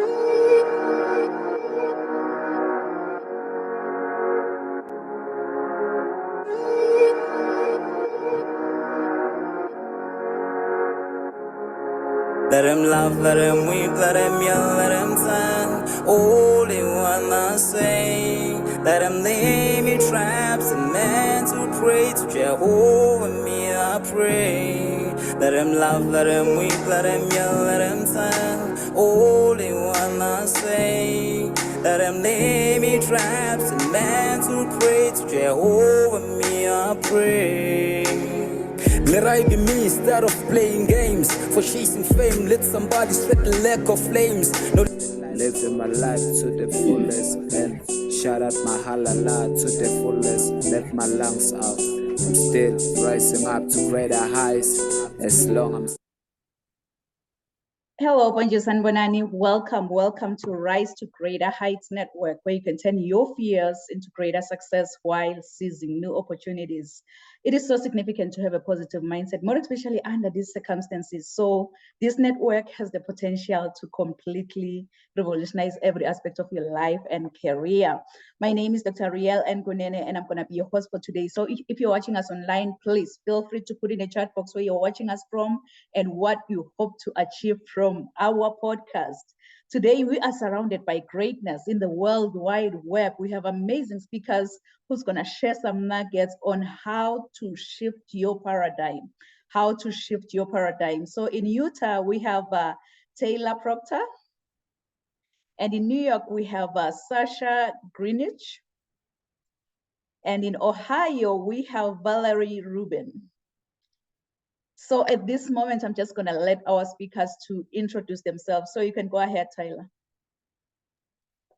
Let him laugh, let him weep, let him yell, let him sing. All they wanna say. Let him lay me traps and men to pray to Jehovah, me I pray. Let him laugh, let him weep, let him yell, let him sing. All they wanna say. Let him lay me traps and men to pray to Jehovah, me I pray. Let I be me instead of playing games. For chasing fame, let somebody set the lack of flames. No, living my life to the fullest and shout out my halala to the fullest. Let my lungs out. I'm still rising up to greater heights as long as Hello, Bonjour Sanbonani. Welcome to Rise to Greater Heights Network, where you can turn your fears into greater success while seizing new opportunities. It is so significant to have a positive mindset, more especially under these circumstances. So this network has the potential to completely revolutionize every aspect of your life and career. My name is Dr. Riel Ngunene, and I'm going to be your host for today. So if you're watching us online, please feel free to put in a chat box where you're watching us from and what you hope to achieve from our podcast. Today, we are surrounded by greatness in the World Wide Web. We have amazing speakers who's going to share some nuggets on how to shift your paradigm. So in Utah, we have Taylor Proctor. And in New York, we have Sasha Greenwich. And in Ohio, we have Valerie Rubin. So at this moment, I'm just going to let our speakers to introduce themselves. So you can go ahead, Taylor.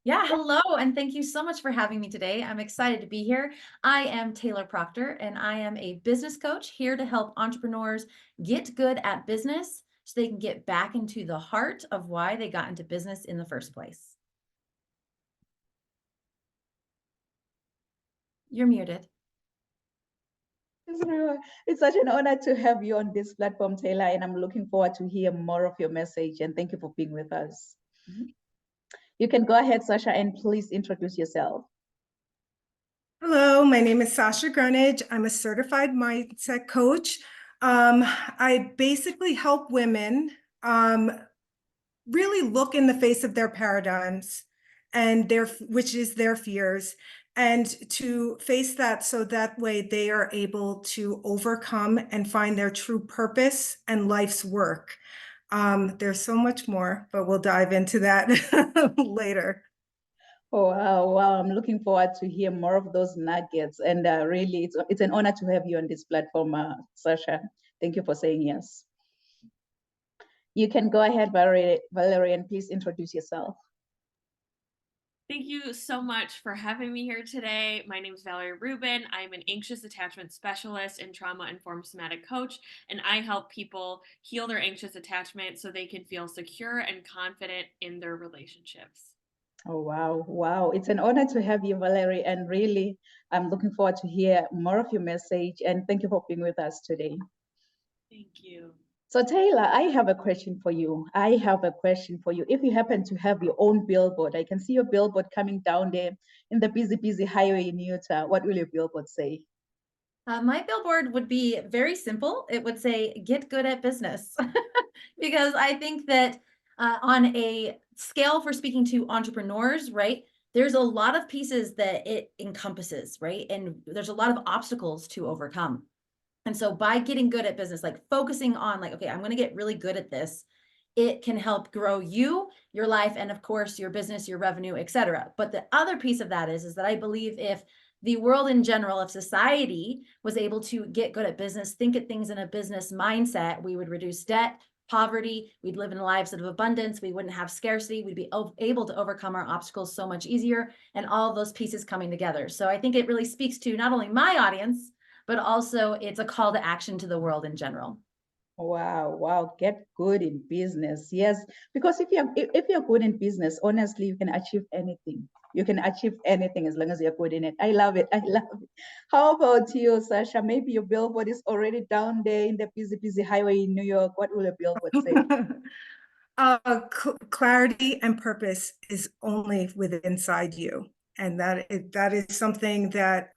Yeah, hello, and thank you so much for having me today. I'm excited to be here. I am Taylor Proctor, and I am a business coach here to help entrepreneurs get good at business so they can get back into the heart of why they got into business in the first place. You're muted. It's such an honor to have you on this platform, Taylor, and I'm looking forward to hear more of your message, and thank you for being with us. Mm-hmm. You can go ahead, Sasha, and please introduce yourself. Hello, my name is Sasha Greenwich. I'm a certified mindset coach. I basically help women really look in the face of their paradigms and which is their fears, and to face that so that way they are able to overcome and find their true purpose and life's work. There's so much more, but we'll dive into that later. Oh, wow. I'm looking forward to hear more of those nuggets. And really, it's an honor to have you on this platform, Sasha. Thank you for saying yes. You can go ahead, Valerie, and please introduce yourself. Thank you so much for having me here today. My name is Valerie Rubin. I'm an anxious attachment specialist and trauma-informed somatic coach, and I help people heal their anxious attachment so they can feel secure and confident in their relationships. Oh, wow. It's an honor to have you, Valerie, and really, I'm looking forward to hear more of your message, and thank you for being with us today. Thank you. So Taylor, I have a question for you. If you happen to have your own billboard, I can see your billboard coming down there in the busy highway in Utah. What will your billboard say? My billboard would be very simple. It would say, get good at business. Because I think that on a scale for speaking to entrepreneurs, right, there's a lot of pieces that it encompasses, right? And there's a lot of obstacles to overcome. And so by getting good at business, like focusing on like, okay, I'm going to get really good at this, it can help grow you, your life, and of course, your business, your revenue, et cetera. But the other piece of that is that I believe if the world in general, if society was able to get good at business, think at things in a business mindset, we would reduce debt, poverty, we'd live in lives of abundance, we wouldn't have scarcity, we'd be able to overcome our obstacles so much easier, and all those pieces coming together. So I think it really speaks to not only my audience, but also it's a call to action to the world in general. Wow. Get good in business. Yes, because if you're good in business, honestly, you can achieve anything. You can achieve anything as long as you're good in it. I love it. How about you, Sasha? Maybe your billboard is already down there in the busy highway in New York. What will your billboard say? Clarity and purpose is only within inside you. And that is something that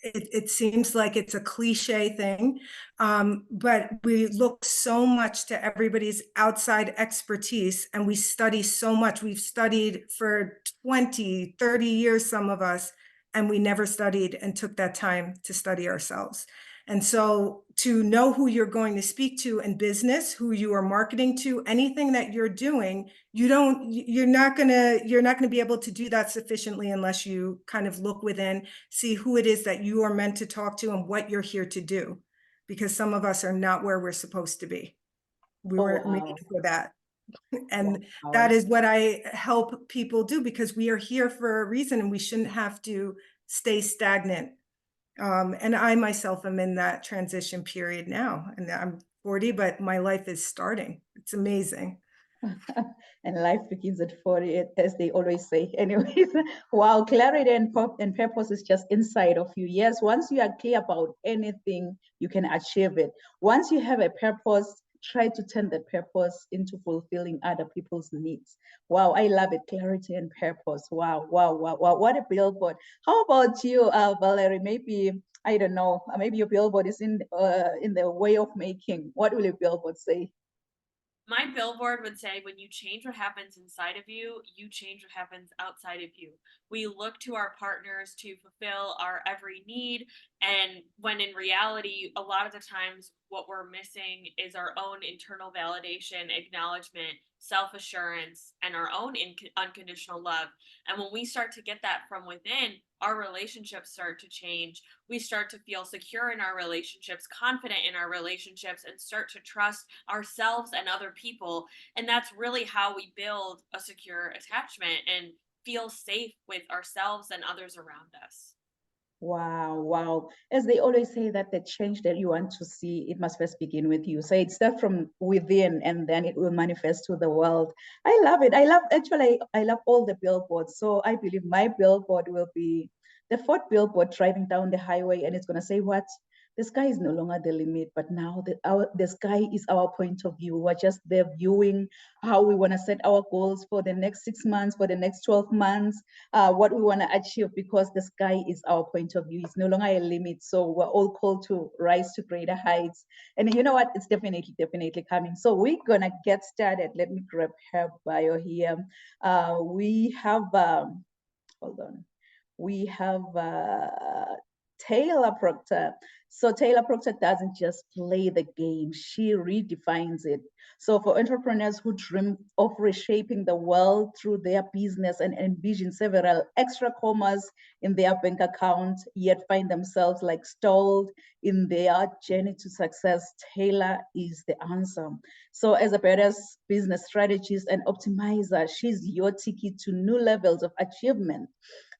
it seems like it's a cliche thing, but we look so much to everybody's outside expertise, and we study so much. We've studied for 20, 30 years, some of us, and we never studied and took that time to study ourselves. And so to know who you're going to speak to in business, who you are marketing to, anything that you're doing, you're not gonna be able to do that sufficiently unless you kind of look within, see who it is that you are meant to talk to and what you're here to do. Because some of us are not where we're supposed to be. We Oh, weren't made wow. for that. And Wow. that is what I help people do, because we are here for a reason and we shouldn't have to stay stagnant. And I myself am in that transition period now, and I'm 40, but my life is starting. It's amazing. And life begins at 40, as they always say. Anyways, wow, clarity and purpose is just inside of you. Yes, once you are clear about anything, you can achieve it. Once you have a purpose, try to turn the purpose into fulfilling other people's needs. Wow, I love it. Clarity and purpose. Wow, wow, wow, wow. What a billboard. How about you, Valerie? Maybe, I don't know, maybe your billboard is in the way of making. What will your billboard say? My billboard would say, when you change what happens inside of you, you change what happens outside of you. We look to our partners to fulfill our every need. And when in reality, a lot of the times what we're missing is our own internal validation, acknowledgement, self-assurance, and our own unconditional love. And when we start to get that from within, our relationships start to change. We start to feel secure in our relationships, confident in our relationships, and start to trust ourselves and other people. And that's really how we build a secure attachment and feel safe with ourselves and others around us. Wow, wow. As they always say that the change that you want to see, it must first begin with you. So it starts from within and then it will manifest to the world. I love it. I love all the billboards. So I believe my billboard will be the fourth billboard driving down the highway, and it's going to say what? The sky is no longer the limit, but now the sky is our point of view. We're just there viewing how we want to set our goals for the next 6 months, for the next 12 months, what we want to achieve, because the sky is our point of view. It's no longer a limit. So we're all called to rise to greater heights. And you know what? It's definitely coming. So we're going to get started. Let me grab her bio here. We have, hold on. We have Taylor Proctor. So Taylor Proctor doesn't just play the game, she redefines it. So for entrepreneurs who dream of reshaping the world through their business and envision several extra commas in their bank account, yet find themselves like stalled in their journey to success, Taylor is the answer. So as a badass business strategist and optimizer, she's your ticket to new levels of achievement.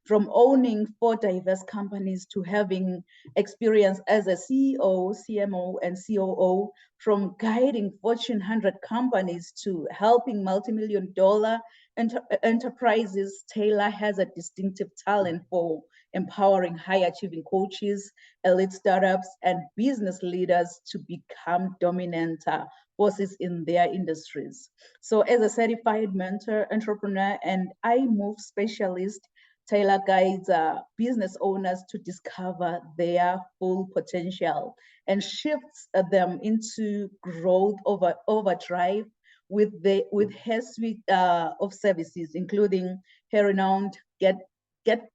From owning 4 diverse companies to having experience as a CEO, CMO, and COO, from guiding Fortune 100 companies to helping multi-million-dollar enterprises, Taylor has a distinctive talent for empowering high-achieving coaches, elite startups, and business leaders to become dominant forces in their industries. So as a certified mentor, entrepreneur, and iMove specialist, Taylor guides business owners to discover their full potential and shifts them into growth overdrive with her suite of services, including her renowned Get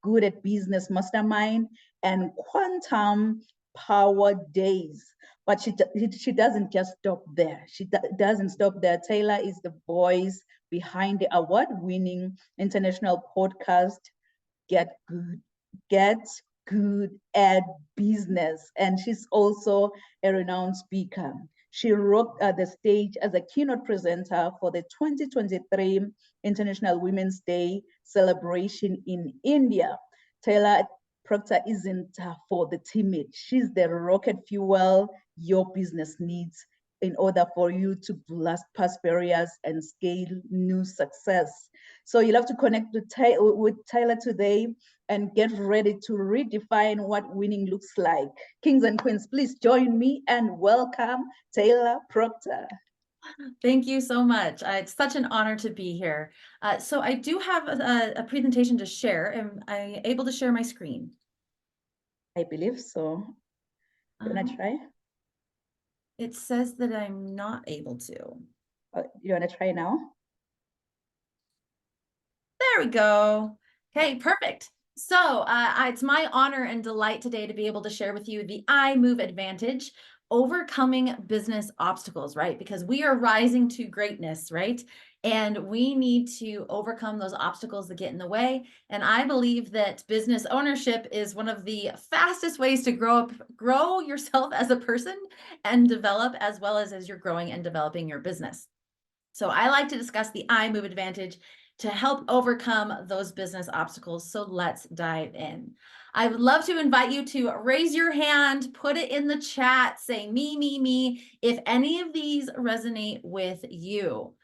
Good at Business Mastermind and Quantum Power Days. But she doesn't just stop there. She doesn't stop there. Taylor is the voice behind the award-winning international podcast Get Good at Business. And she's also a renowned speaker. She rocked the stage as a keynote presenter for the 2023 International Women's Day celebration in India. Taylor Proctor isn't for the timid. She's the rocket fuel your business needs in order for you to blast past barriers and scale new success. So you'll have to connect with Taylor today and get ready to redefine what winning looks like. Kings and queens, please join me and welcome Taylor Proctor. Thank you so much. It's such an honor to be here. So I do have a presentation to share. Am I able to share my screen? I believe so. You wanna Um, try? It says that I'm not able to. You wanna try now? There we go. Okay, perfect. So it's my honor and delight today to be able to share with you the iMove Advantage, overcoming business obstacles, right? Because we are rising to greatness, right? And we need to overcome those obstacles that get in the way. And I believe that business ownership is one of the fastest ways to grow yourself as a person and develop as well as you're growing and developing your business. So I like to discuss the iMove Advantage to help overcome those business obstacles. So let's dive in. I would love to invite you to raise your hand, put it in the chat, say me, if any of these resonate with you.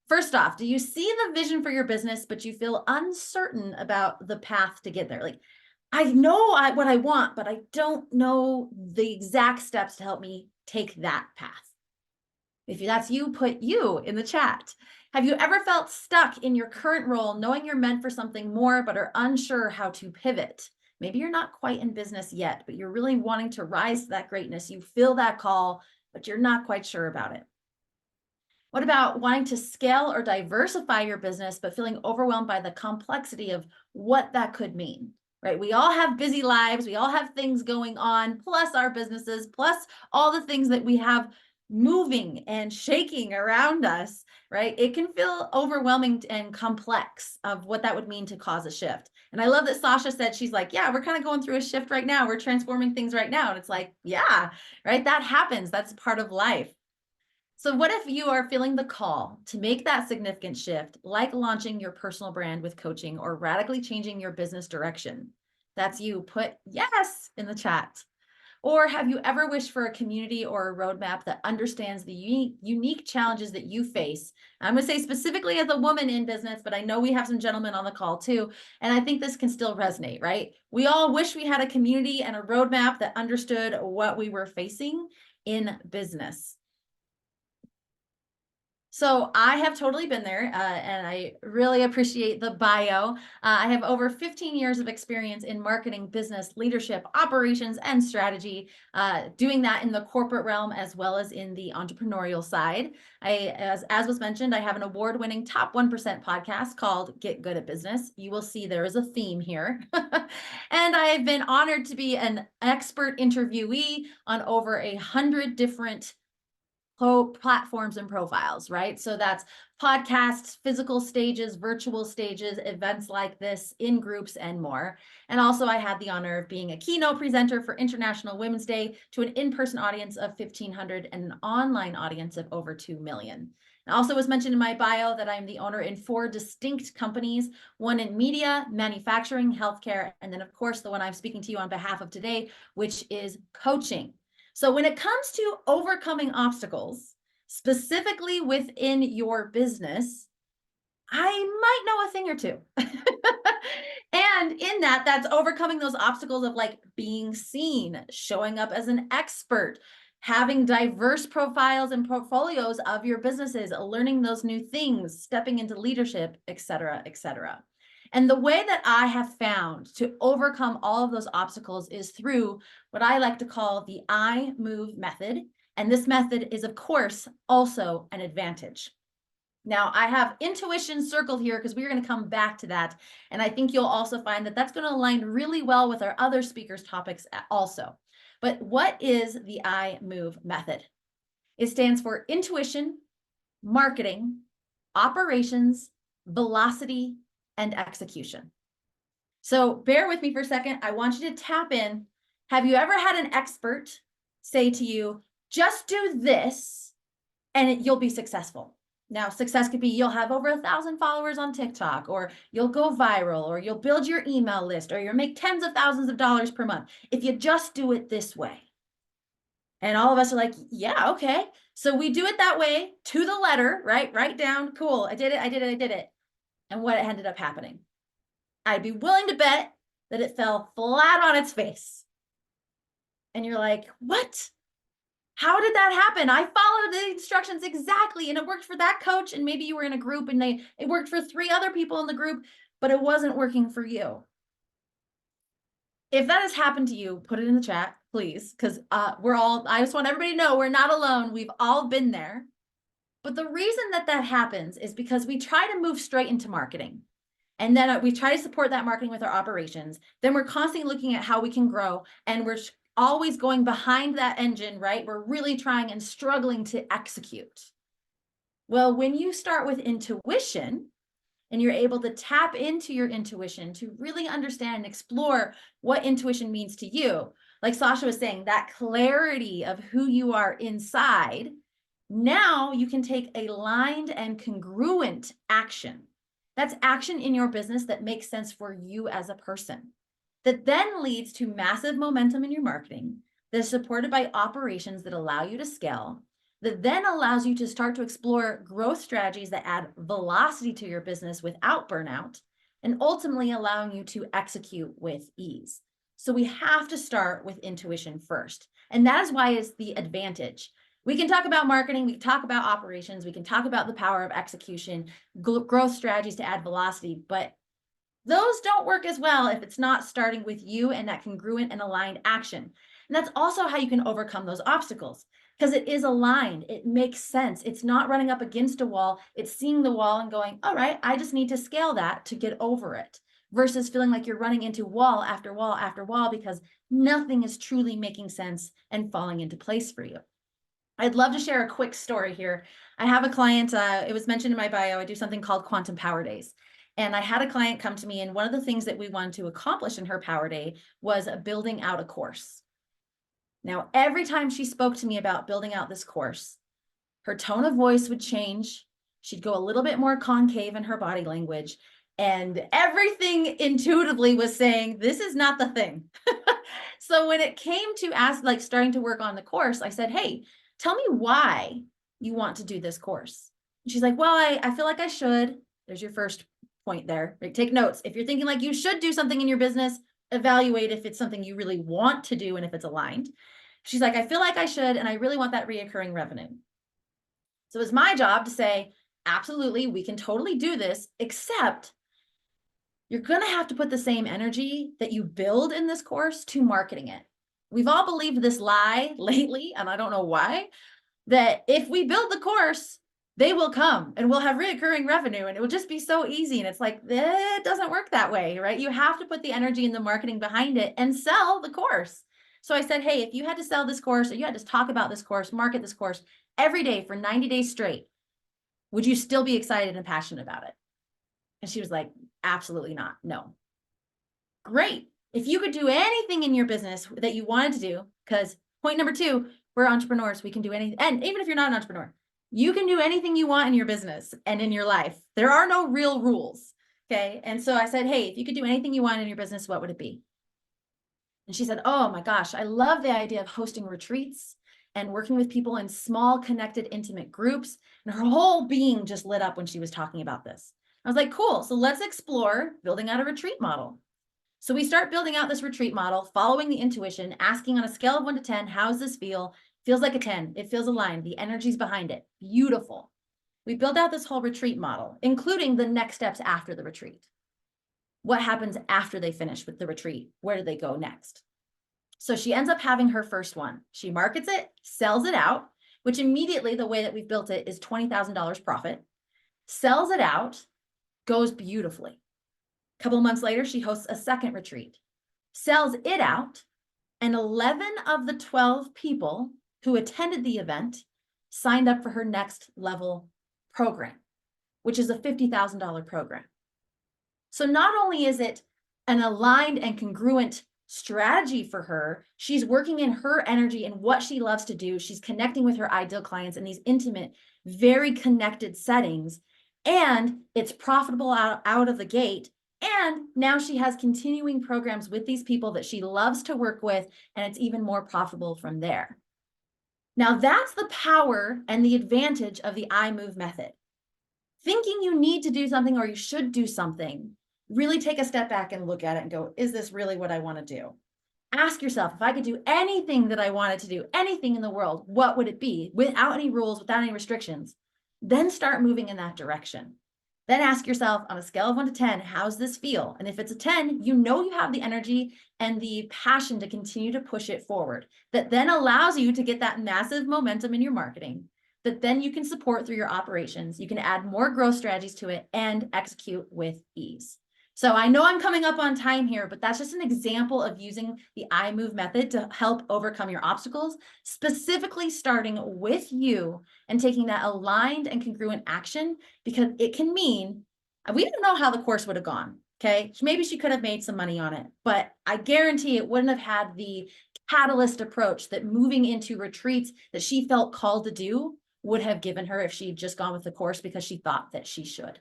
First off, do you see the vision for your business, but you feel uncertain about the path to get there? Like, I know what I want, but I don't know the exact steps to help me take that path. If that's you, put you in the chat. Have you ever felt stuck in your current role, knowing you're meant for something more, but are unsure how to pivot? Maybe you're not quite in business yet, but you're really wanting to rise to that greatness. You feel that call, but you're not quite sure about it. What about wanting to scale or diversify your business, but feeling overwhelmed by the complexity of what that could mean? Right? We all have busy lives. We all have things going on, plus our businesses, plus all the things that we have moving and shaking around us, right? It can feel overwhelming and complex of what that would mean to cause a shift. And I love that Sasha said, she's like, yeah, we're kind of going through a shift right now. We're transforming things right now. And it's like, yeah, right? That happens. That's part of life. So what if you are feeling the call to make that significant shift, like launching your personal brand with coaching or radically changing your business direction? That's you. Put yes in the chat. Or have you ever wished for a community or a roadmap that understands the unique challenges that you face? I'm going to say specifically as a woman in business, but I know we have some gentlemen on the call too. And I think this can still resonate, right? We all wish we had a community and a roadmap that understood what we were facing in business. So I have totally been there, and I really appreciate the bio. I have over 15 years of experience in marketing, business, leadership, operations, and strategy, doing that in the corporate realm as well as in the entrepreneurial side. As was mentioned, I have an award-winning top 1% podcast called Get Good at Business. You will see there is a theme here. And I have been honored to be an expert interviewee on over 100 different platforms and profiles, right? So that's podcasts, physical stages, virtual stages, events like this, in groups, and more. And also I had the honor of being a keynote presenter for International Women's Day to an in-person audience of 1,500 and an online audience of over 2 million. It also was mentioned in my bio that I'm the owner in 4 distinct companies, one in media, manufacturing, healthcare, and then of course the one I'm speaking to you on behalf of today, which is coaching. So when it comes to overcoming obstacles, specifically within your business, I might know a thing or two. And in that, that's overcoming those obstacles of like being seen, showing up as an expert, having diverse profiles and portfolios of your businesses, learning those new things, stepping into leadership, et cetera, et cetera. And the way that I have found to overcome all of those obstacles is through what I like to call the iMove method. And this method is, of course, also an advantage. Now, I have intuition circled here because we're going to come back to that. And I think you'll also find that that's going to align really well with our other speakers' topics also. But what is the iMove method? It stands for intuition, marketing, operations, velocity, and execution. So bear with me for a second. I want you to tap in. Have you ever had an expert say to you, just do this and you'll be successful? Now, success could be you'll have over 1,000 followers on TikTok, or you'll go viral, or you'll build your email list, or you'll make tens of thousands of dollars per month if you just do it this way. And all of us are like, yeah, okay. So we do it that way to the letter, right? Write down, cool, I did it. And what ended up happening? I'd be willing to bet that it fell flat on its face. And you're like, what? How did that happen? I followed the instructions exactly, and it worked for that coach, and maybe you were in a group and it worked for 3 other people in the group, but it wasn't working for you. If that has happened to you, put it in the chat, please, because I just want everybody to know we're not alone. We've all been there. But the reason that happens is because we try to move straight into marketing. And then we try to support that marketing with our operations. Then we're constantly looking at how we can grow. And we're always going behind that engine, right? We're really trying and struggling to execute. Well, when you start with intuition, and you're able to tap into your intuition to really understand and explore what intuition means to you. Like Sasha was saying, that clarity of who you are inside. Now you can take aligned and congruent action. That's action in your business that makes sense for you as a person. That then leads to massive momentum in your marketing that is supported by operations that allow you to scale, that then allows you to start to explore growth strategies that add velocity to your business without burnout, and ultimately allowing you to execute with ease. So we have to start with intuition first. And that is why it's the advantage. We can talk about marketing, we can talk about operations, we can talk about the power of execution, growth strategies to add velocity, but those don't work as well if it's not starting with you and that congruent and aligned action. And that's also how you can overcome those obstacles, because it is aligned. It makes sense. It's not running up against a wall. It's seeing the wall and going, all right, I just need to scale that to get over it, versus feeling like you're running into wall after wall after wall because nothing is truly making sense and falling into place for you. I'd love to share a quick story here. I have a client, it was mentioned in my bio, I do something called Quantum Power Days. And I had a client come to me, and one of the things that we wanted to accomplish in her Power Day was building out a course. Now, every time she spoke to me about building out this course, her tone of voice would change. She'd go a little bit more concave in her body language, and everything intuitively was saying, this is not the thing. So when it came to starting to work on the course, I said, hey, tell me why you want to do this course. And she's like, well, I feel like I should. There's your first point there. Take notes. If you're thinking like you should do something in your business, evaluate if it's something you really want to do and if it's aligned. She's like, I feel like I should, and I really want that reoccurring revenue. So it's my job to say, absolutely, we can totally do this, except you're going to have to put the same energy that you build in this course to marketing it. We've all believed this lie lately, and I don't know why, that if we build the course, they will come and we'll have reoccurring revenue and it will just be so easy. And it's like, it doesn't work that way, right? You have to put the energy and the marketing behind it and sell the course. So I said, hey, if you had to sell this course or you had to talk about this course, market this course every day for 90 days straight, would you still be excited and passionate about it? And she was like, absolutely not. No. Great. If you could do anything in your business that you wanted to do, because point number 2, we're entrepreneurs, we can do anything. And even if you're not an entrepreneur, you can do anything you want in your business and in your life. There are no real rules. Okay. And so I said, hey, if you could do anything you want in your business, what would it be? And she said, oh my gosh, I love the idea of hosting retreats and working with people in small, connected, intimate groups. And her whole being just lit up when she was talking about this. I was like, cool. So let's explore building out a retreat model. So we start building out this retreat model, following the intuition, asking on a scale of 1 to 10, how does this feel? Feels like a 10. It feels aligned. The energy's behind it. Beautiful. We built out this whole retreat model, including the next steps after the retreat. What happens after they finish with the retreat? Where do they go next? So she ends up having her first one. She markets it, sells it out, which immediately, the way that we've built it is $20,000 profit, sells it out, goes beautifully. A couple of months later, she hosts a second retreat, sells it out, and 11 of the 12 people who attended the event signed up for her next level program, which is a $50,000 program. So not only is it an aligned and congruent strategy for her, she's working in her energy and what she loves to do. She's connecting with her ideal clients in these intimate, very connected settings, and it's profitable out of the gate. And now she has continuing programs with these people that she loves to work with, and it's even more profitable from there. Now that's the power and the advantage of the I Move method. Thinking you need to do something or you should do something, really take a step back and look at it and go, is this really what I want to do? Ask yourself, if I could do anything that I wanted to do, anything in the world, what would it be without any rules, without any restrictions? Then start moving in that direction. Then ask yourself on a scale of 1 to 10, how's this feel? And if it's a 10, you know you have the energy and the passion to continue to push it forward. That then allows you to get that massive momentum in your marketing that then you can support through your operations. You can add more growth strategies to it and execute with ease. So I know I'm coming up on time here, but that's just an example of using the I Move method to help overcome your obstacles, specifically starting with you and taking that aligned and congruent action, because it can mean, we don't know how the course would have gone. Okay, maybe she could have made some money on it, but I guarantee it wouldn't have had the catalyst approach that moving into retreats that she felt called to do would have given her if she'd just gone with the course because she thought that she should.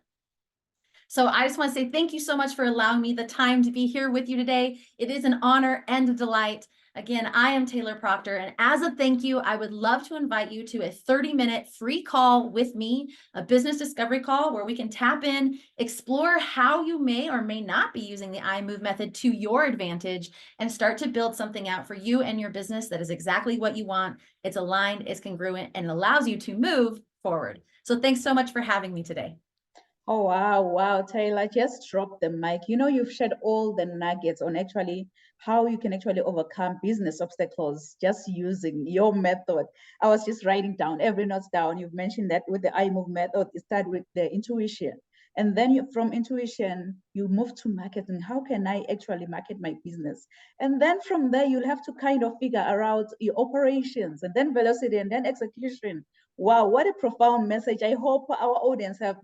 So I just want to say thank you so much for allowing me the time to be here with you today. It is an honor and a delight. Again, I am Taylor Proctor, and as a thank you, I would love to invite you to a 30-minute free call with me, a business discovery call where we can tap in, explore how you may or may not be using the I Move method to your advantage, and start to build something out for you and your business that is exactly what you want. It's aligned, it's congruent, and it allows you to move forward. So thanks so much for having me today. Oh, wow, Taylor, just drop the mic. You know, you've shared all the nuggets on actually how you can actually overcome business obstacles just using your method. I was just writing down every note down. You've mentioned that with the I Move method, you start with the intuition. And then from intuition, you move to marketing. How can I actually market my business? And then from there, you'll have to kind of figure out your operations and then velocity and then execution. Wow, what a profound message. I hope our audience have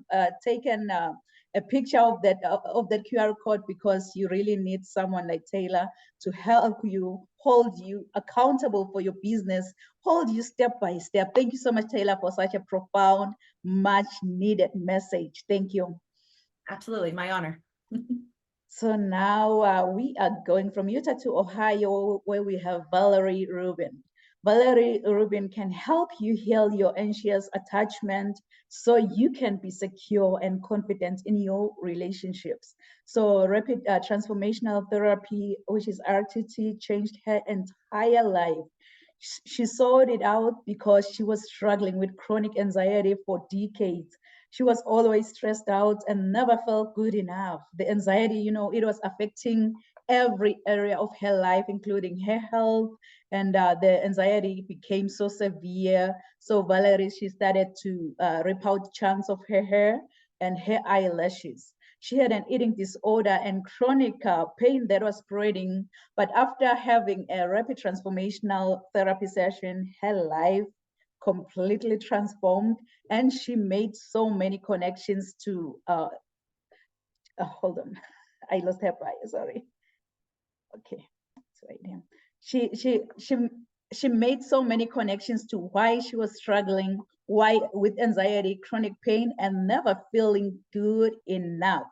taken a picture of that QR code, because you really need someone like Taylor to help you, hold you accountable for your business, hold you step by step. Thank you so much, Taylor, for such a profound, much needed message. Thank you. Absolutely, my honor. So now we are going from Utah to Ohio, where we have Valerie Rubin. Valerie Rubin can help you heal your anxious attachment so you can be secure and confident in your relationships. So Rapid Transformational Therapy, which is RTT, changed her entire life. She sought it out because she was struggling with chronic anxiety for decades. She was always stressed out and never felt good enough. The anxiety, you know, it was affecting every area of her life, including her health, and the anxiety became so severe. So Valerie, she started to rip out chunks of her hair and her eyelashes. She had an eating disorder and chronic pain that was spreading. But after having a rapid transformational therapy session, her life completely transformed, and she made so many connections to hold on, I lost her bio, sorry. Okay, it's right here. She made so many connections to why she was struggling, why with anxiety, chronic pain, and never feeling good enough.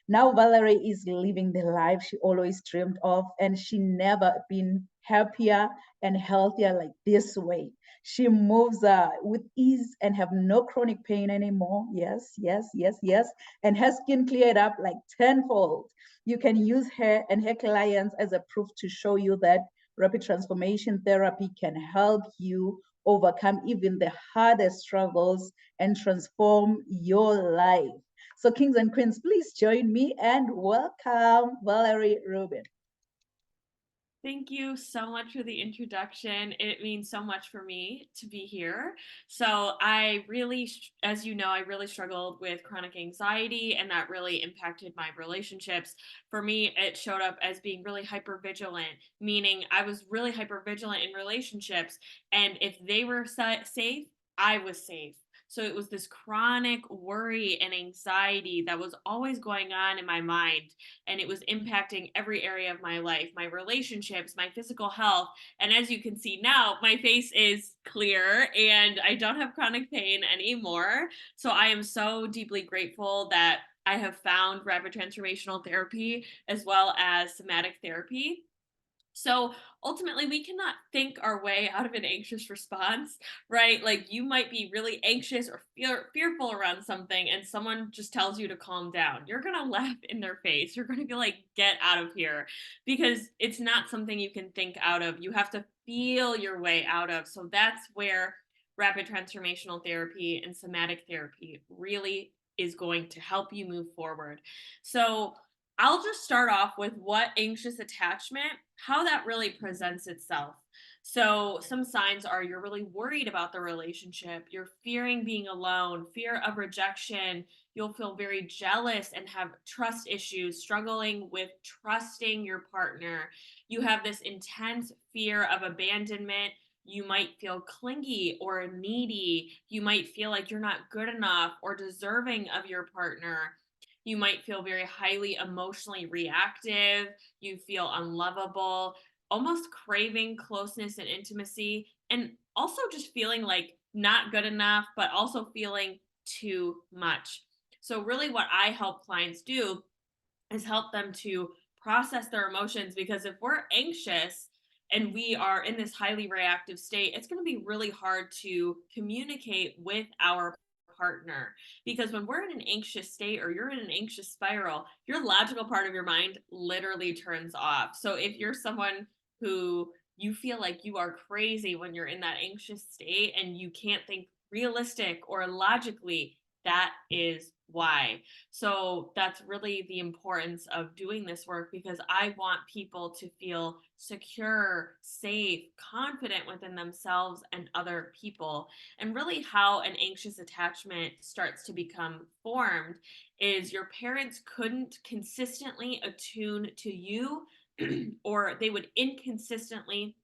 Now Valerie is living the life she always dreamed of, and she never been happier and healthier like this way. She moves with ease and have no chronic pain anymore. Yes, yes, yes, yes. And her skin cleared up like tenfold. You can use her and her clients as a proof to show you that rapid transformation therapy can help you overcome even the hardest struggles and transform your life. So kings and queens, please join me and welcome Valerie Rubin. Thank you so much for the introduction. It means so much for me to be here. So I really, as you know, I really struggled with chronic anxiety, and that really impacted my relationships. For me, it showed up as being really hypervigilant, meaning I was really hypervigilant in relationships. And if they were safe, I was safe. So it was this chronic worry and anxiety that was always going on in my mind, and it was impacting every area of my life, my relationships, my physical health. And as you can see now, my face is clear and I don't have chronic pain anymore. So I am so deeply grateful that I have found rapid transformational therapy as well as somatic therapy. So ultimately, we cannot think our way out of an anxious response, right? Like you might be really anxious or fearful around something, and someone just tells you to calm down. You're going to laugh in their face. You're going to be like, get out of here, because it's not something you can think out of. You have to feel your way out of. So that's where rapid transformational therapy and somatic therapy really is going to help you move forward. So, I'll just start off with what anxious attachment, how that really presents itself. So, some signs are you're really worried about the relationship, you're fearing being alone, fear of rejection, you'll feel very jealous and have trust issues, struggling with trusting your partner. You have this intense fear of abandonment. You might feel clingy or needy. You might feel like you're not good enough or deserving of your partner. You might feel very highly emotionally reactive. You feel unlovable, almost craving closeness and intimacy, and also just feeling like not good enough, but also feeling too much. So, really, what I help clients do is help them to process their emotions, because if we're anxious and we are in this highly reactive state, it's going to be really hard to communicate with our partner, because when we're in an anxious state or you're in an anxious spiral, your logical part of your mind literally turns off. So if you're someone who you feel like you are crazy when you're in that anxious state and you can't think realistic or logically, that is why. So that's really the importance of doing this work, because I want people to feel secure, safe, confident within themselves and other people. And really, how an anxious attachment starts to become formed is your parents couldn't consistently attune to you, or they would inconsistently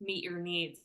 meet your needs.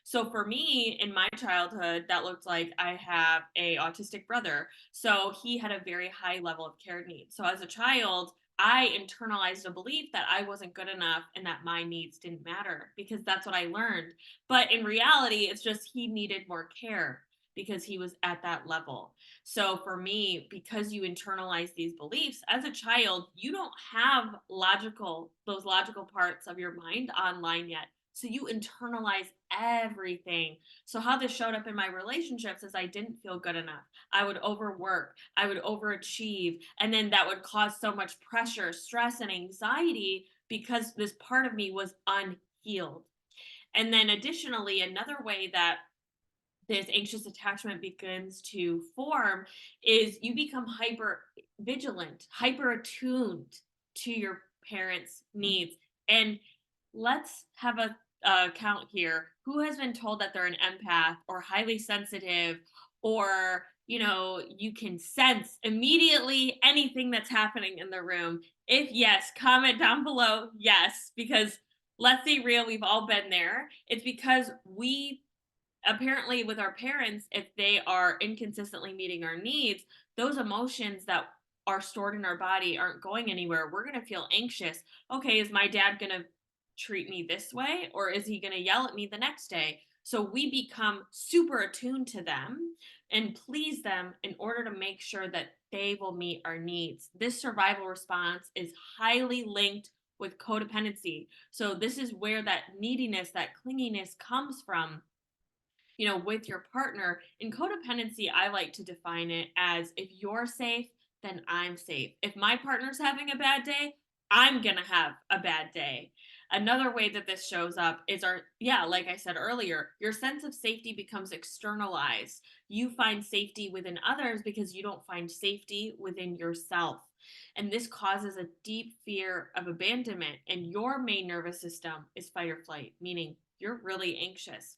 So for me, in my childhood, that looked like I have a autistic brother. So he had a very high level of care needs. So as a child, I internalized a belief that I wasn't good enough and that my needs didn't matter, because that's what I learned. But in reality, it's just he needed more care because he was at that level. So for me, because you internalize these beliefs as a child, you don't have those logical parts of your mind online yet. So you internalize everything. So how this showed up in my relationships is I didn't feel good enough. I would overwork, I would overachieve, and then that would cause so much pressure, stress, and anxiety because this part of me was unhealed. And then additionally, another way that this anxious attachment begins to form is you become hyper vigilant, hyper attuned to your parents' needs. And let's have a count here. Who has been told that they're an empath or highly sensitive, or you can sense immediately anything that's happening in the room? If yes, comment down below yes, because let's be real, we've all been there. It's because we apparently, with our parents, if they are inconsistently meeting our needs, those emotions that are stored in our body aren't going anywhere. We're going to feel anxious. Okay, is my dad going to treat me this way, or is he going to yell at me the next day? So we become super attuned to them and please them in order to make sure that they will meet our needs. This survival response is highly linked with codependency. So this is where that neediness, that clinginess comes from, with your partner. In codependency, I like to define it as, if you're safe, then I'm safe. If my partner's having a bad day, I'm going to have a bad day. Another way that this shows up is like I said earlier, your sense of safety becomes externalized. You find safety within others because you don't find safety within yourself. And this causes a deep fear of abandonment. And your main nervous system is fight or flight, meaning you're really anxious.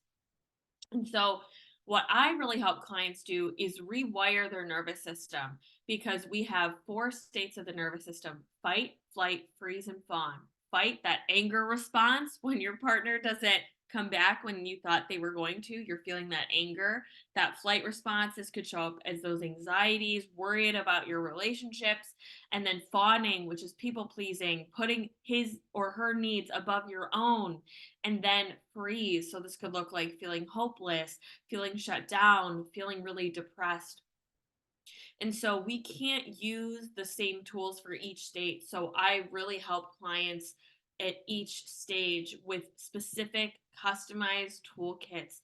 And so, what I really help clients do is rewire their nervous system, because we have four states of the nervous system: fight, flight, freeze, and fawn. Fight, that anger response when your partner doesn't come back when you thought they were going to, you're feeling that anger. That flight response, this could show up as those anxieties, worried about your relationships. And then fawning, which is people pleasing, putting his or her needs above your own. And then freeze, so this could look like feeling hopeless, feeling shut down, feeling really depressed. And so we can't use the same tools for each state. So I really help clients at each stage with specific customized toolkits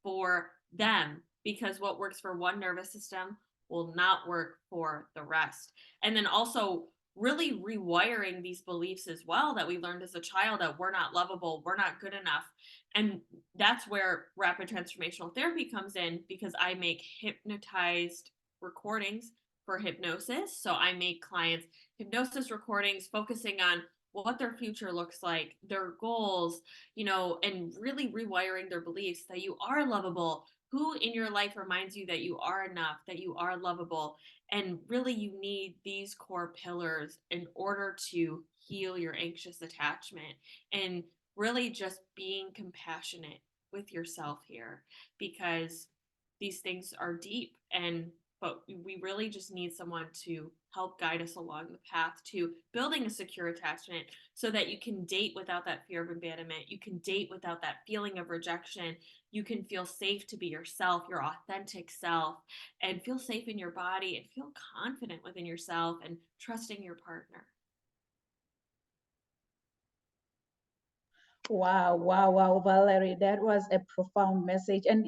for them, because what works for one nervous system will not work for the rest. And then also really rewiring these beliefs as well that we learned as a child, that we're not lovable, we're not good enough. And that's where rapid transformational therapy comes in, because I make hypnotized recordings for hypnosis. So I make clients hypnosis recordings focusing on what their future looks like, their goals, and really rewiring their beliefs that you are lovable. Who in your life reminds you that you are enough, that you are lovable? And really, you need these core pillars in order to heal your anxious attachment, and really just being compassionate with yourself here, because these things are deep, but we really just need someone to help guide us along the path to building a secure attachment, so that you can date without that fear of abandonment. You can date without that feeling of rejection. You can feel safe to be yourself, your authentic self, and feel safe in your body and feel confident within yourself and trusting your partner. Wow, wow, wow, Valerie, that was a profound message. And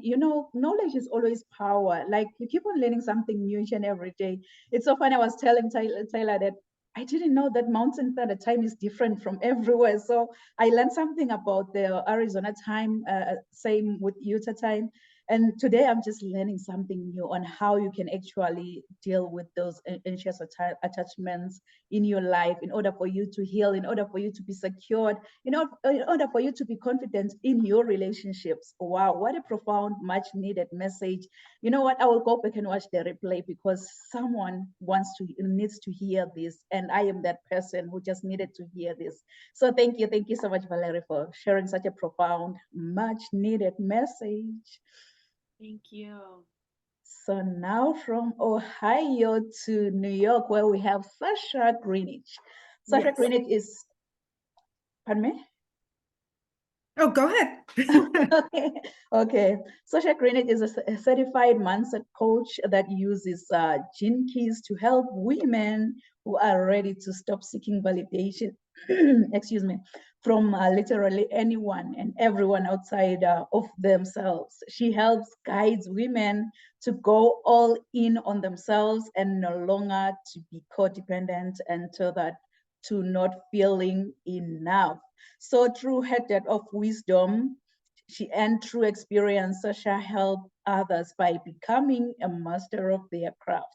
knowledge is always power. Like, you keep on learning something new each and every day. It's so funny. I was telling Taylor that I didn't know that Mountain Standard Time is different from everywhere. So I learned something about the Arizona time, same with Utah time. And today I'm just learning something new on how you can actually deal with those anxious attachments in your life, in order for you to heal, in order for you to be secured, in order for you to be confident in your relationships. Wow, what a profound, much needed message. You know what? I will go back and watch the replay, because someone needs to hear this. And I am that person who just needed to hear this. So thank you so much, Valerie, for sharing such a profound, much needed message. Thank you. So now from Ohio to New York, where we have Sasha Greenwich. Sasha Yes. Greenwich is, pardon me? Oh, go ahead. Okay. Sasha Greenwich is a certified mindset coach that uses Gene Keys to help women who are ready to stop seeking validation, excuse me, from literally anyone and everyone outside of themselves. She helps guides women to go all in on themselves and no longer to be codependent, and to not feeling enough. So through her depth of wisdom, and through experience, Sasha helped others by becoming a master of their craft.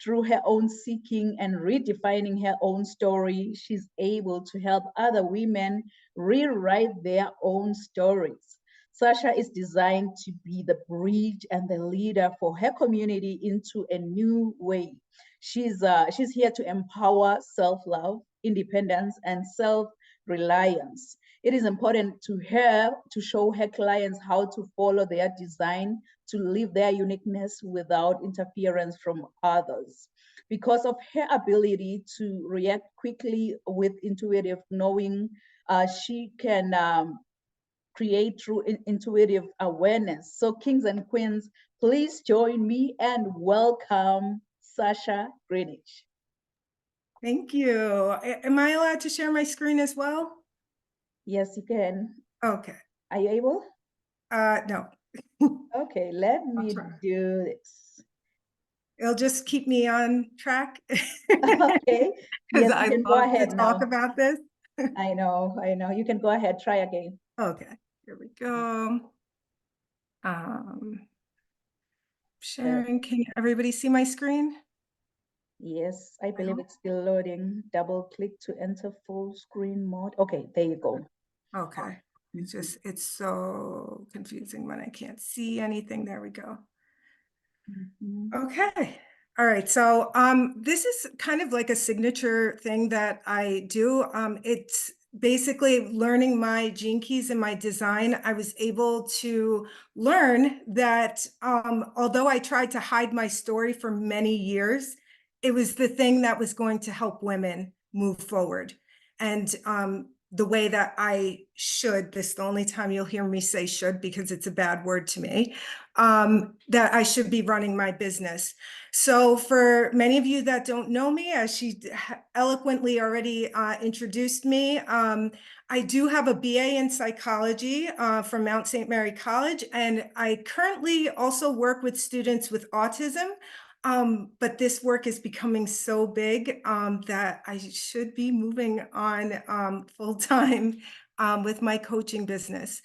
Through her own seeking and redefining her own story, she's able to help other women rewrite their own stories. Sasha is designed to be the bridge and the leader for her community into a new way. She's here to empower self-love, independence, and self-reliance. It is important to her to show her clients how to follow their design, to live their uniqueness without interference from others. Because of her ability to react quickly with intuitive knowing, she can create through intuitive awareness. So kings and queens, please join me and welcome Sasha Greenwich. Thank you. Am I allowed to share my screen as well? Yes, you can. Okay. Are you able? No. Okay, let me try. do this. It'll just keep me on track. Okay. Because Yes, I you can go love ahead to now. talk about this. I know. You can go ahead, try again. Okay, here we go. Sharing, can everybody see my screen? Yes, I believe it's still loading. Double click to enter full screen mode. Okay, there you go. Okay, it's so confusing when I can't see anything. There we go. Okay. All right. So this is kind of like a signature thing that I do. It's basically learning my Gene Keys and my design. I was able to learn that although I tried to hide my story for many years, it was the thing that was going to help women move forward. And the way that I should, this is the only time you'll hear me say should, because it's a bad word to me. that I should be running my business. So for many of you that don't know me, as she eloquently already introduced me, I do have a BA in psychology from Mount St. Mary College, and I currently also work with students with autism. But this work is becoming so big that I should be moving on full-time with my coaching business.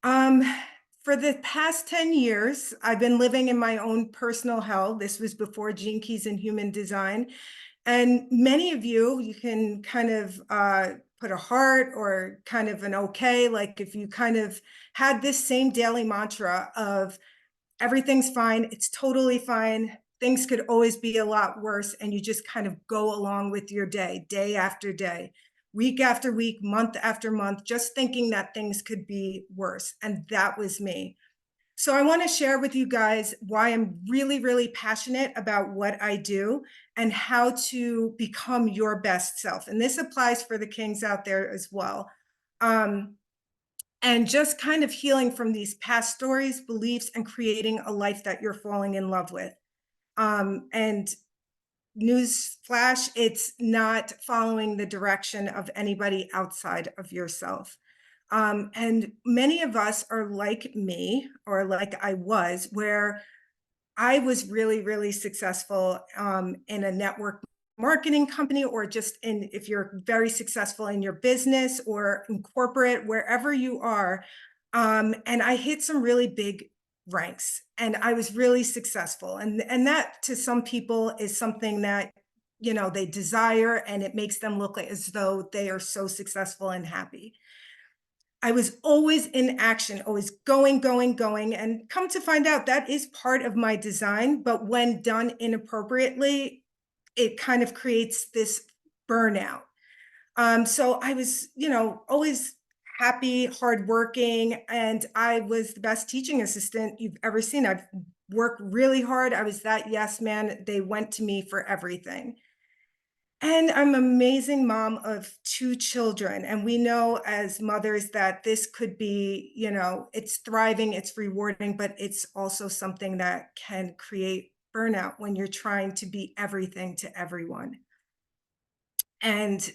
For the past 10 years, I've been living in my own personal hell. This was before Gene Keys and Human Design. And many of you can kind of put a heart or kind of an okay, like if you kind of had this same daily mantra of everything's fine, it's totally fine, things could always be a lot worse, and you just kind of go along with your day, day after day, week after week, month after month, just thinking that things could be worse. And that was me. So I want to share with you guys why I'm really, really passionate about what I do and how to become your best self. And this applies for the kings out there as well. And just kind of healing from these past stories, beliefs, and creating a life that you're falling in love with. And news flash, it's not following the direction of anybody outside of yourself. And many of us are like me, or like I was, where I was really, really successful in a network marketing company, or just in, if you're very successful in your business or in corporate, wherever you are. And I hit some really big ranks and I was really successful. And that to some people is something that, you know, they desire, and it makes them look like as though they are so successful and happy. I was always in action, always going, going, going. And come to find out, that is part of my design. But when done inappropriately, it kind of creates this burnout. So I was, you know, always happy, hardworking, and I was the best teaching assistant you've ever seen. I've worked really hard. I was that yes man. They went to me for everything. And I'm an amazing mom of 2 children. And we know as mothers that this could be, you know, it's thriving, it's rewarding, but it's also something that can create burnout when you're trying to be everything to everyone. And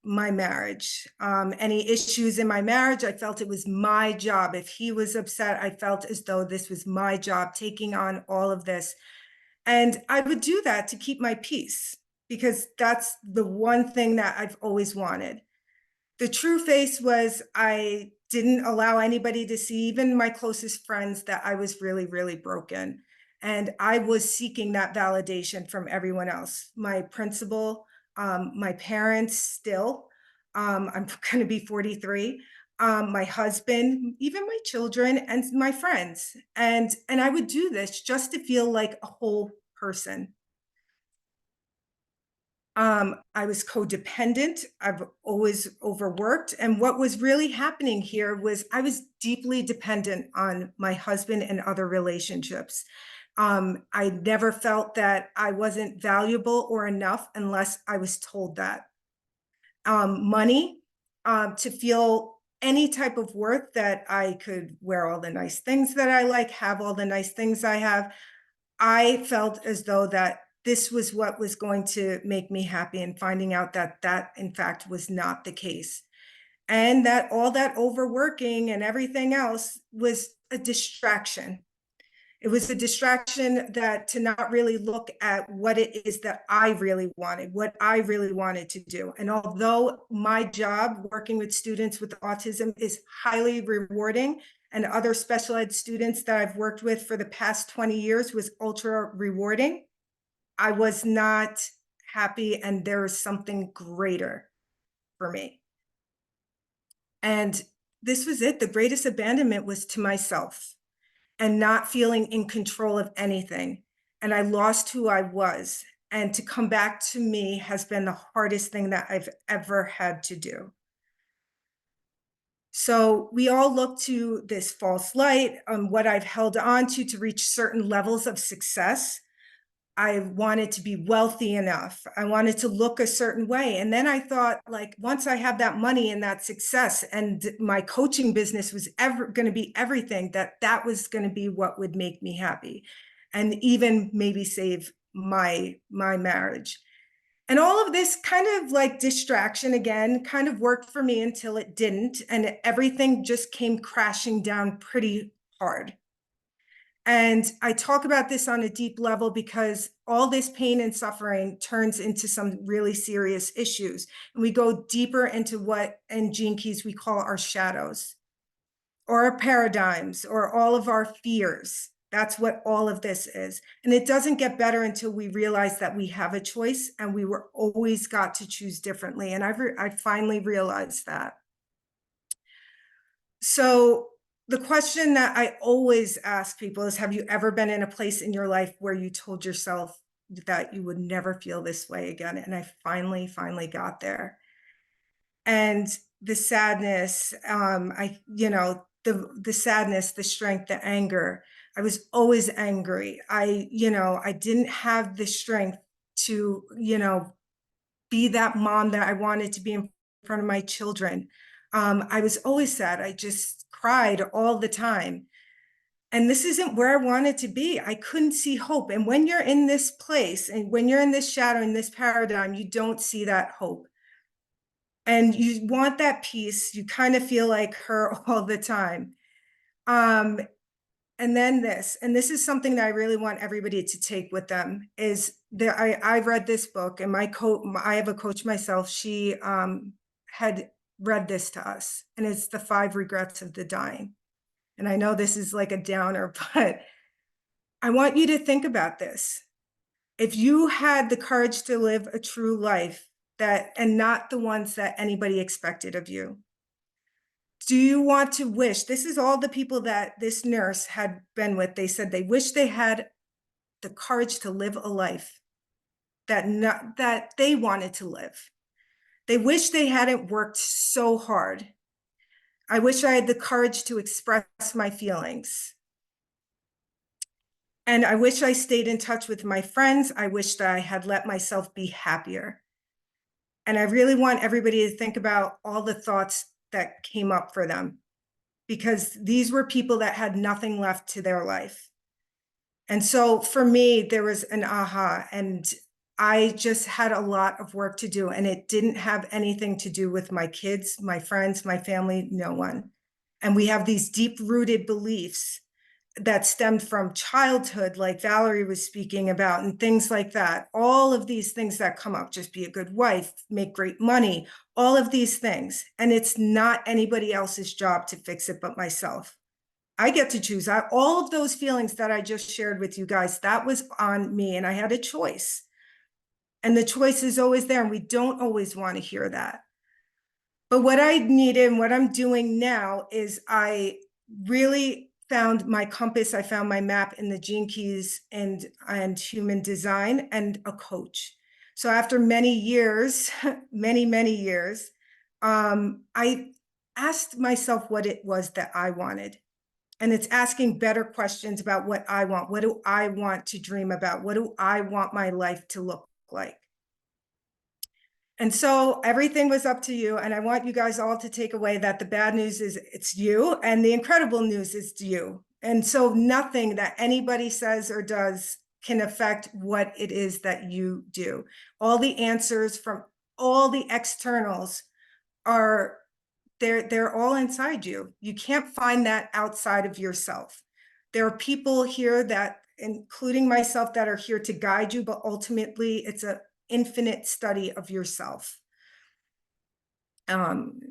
my marriage, any issues in my marriage, I felt it was my job. If he was upset, I felt as though this was my job, taking on all of this. And I would do that to keep my peace, because that's the one thing that I've always wanted. The true face was I didn't allow anybody to see, even my closest friends, that I was really, really broken. And I was seeking that validation from everyone else. My principal, my parents still, I'm going to be 43, my husband, even my children and my friends. And I would do this just to feel like a whole person. I was codependent. I've always overworked. And what was really happening here was I was deeply dependent on my husband and other relationships. I never felt that I wasn't valuable or enough unless I was told that. Money, to feel any type of worth, that I could wear all the nice things that I like, have all the nice things I have. I felt as though that this was what was going to make me happy, and finding out that that in fact was not the case. And that all that overworking and everything else was a distraction. It was a distraction that to not really look at what it is that I really wanted, what I really wanted to do. And although my job working with students with autism is highly rewarding, and other special ed students that I've worked with for the past 20 years was ultra rewarding, I was not happy, and there was something greater for me. And this was it. The greatest abandonment was to myself, and not feeling in control of anything. And I lost who I was. And to come back to me has been the hardest thing that I've ever had to do. So we all look to this false light, what I've held on to reach certain levels of success. I wanted to be wealthy enough. I wanted to look a certain way. And then I thought, like, once I have that money and that success and my coaching business was ever going to be everything, that was going to be what would make me happy and even maybe save my marriage. And all of this kind of like distraction again kind of worked for me until it didn't. And everything just came crashing down pretty hard. And I talk about this on a deep level because all this pain and suffering turns into some really serious issues. And we go deeper into what in Gene Keys we call our shadows or our paradigms or all of our fears. That's what all of this is. And it doesn't get better until we realize that we have a choice and we were always got to choose differently. And I finally realized that. So the question that I always ask people is, have you ever been in a place in your life where you told yourself that you would never feel this way again? And I finally got there. And the sadness, the sadness, the strength, the anger. I was always angry. I didn't have the strength to, be that mom that I wanted to be in front of my children. I was always sad. I just cried all the time. And this isn't where I wanted to be. I couldn't see hope. And when you're in this place and when you're in this shadow, in this paradigm, you don't see that hope. And you want that peace. You kind of feel like her all the time. And then this is something that I really want everybody to take with them is that I've read this book and I have a coach myself. She had read this to us, and it's The 5 Regrets of the Dying. And I know this is like a downer, but I want you to think about this. If you had the courage to live a true life and not the ones that anybody expected of you, do you want to wish? This is all the people that this nurse had been with. They said they wish they had the courage to live a life that they wanted to live. They wish they hadn't worked so hard. I wish I had the courage to express my feelings. And I wish I stayed in touch with my friends. I wish that I had let myself be happier. And I really want everybody to think about all the thoughts that came up for them, because these were people that had nothing left to their life. And so for me, there was an aha, and I just had a lot of work to do, and it didn't have anything to do with my kids, my friends, my family, no one. And we have these deep-rooted beliefs that stemmed from childhood, like Valerie was speaking about, and things like that. All of these things that come up, just be a good wife, make great money, all of these things. And it's not anybody else's job to fix it but myself. I get to choose. All of those feelings that I just shared with you guys, that was on me, and I had a choice. And the choice is always there, and we don't always want to hear that. But what I needed and what I'm doing now is I really found my compass. I found my map in the Gene Keys and human design and a coach. So after many years, many years, I asked myself what it was that I wanted. And it's asking better questions about what I want. What do I want to dream about? What do I want my life to look like? And so everything was up to you. And I want you guys all to take away that the bad news is it's you, and the incredible news is you. And so nothing that anybody says or does can affect what it is that you do. All the answers from all the externals are they're all inside you. You can't find that outside of yourself. There are people here that, including myself, that are here to guide you, but ultimately it's an infinite study of yourself.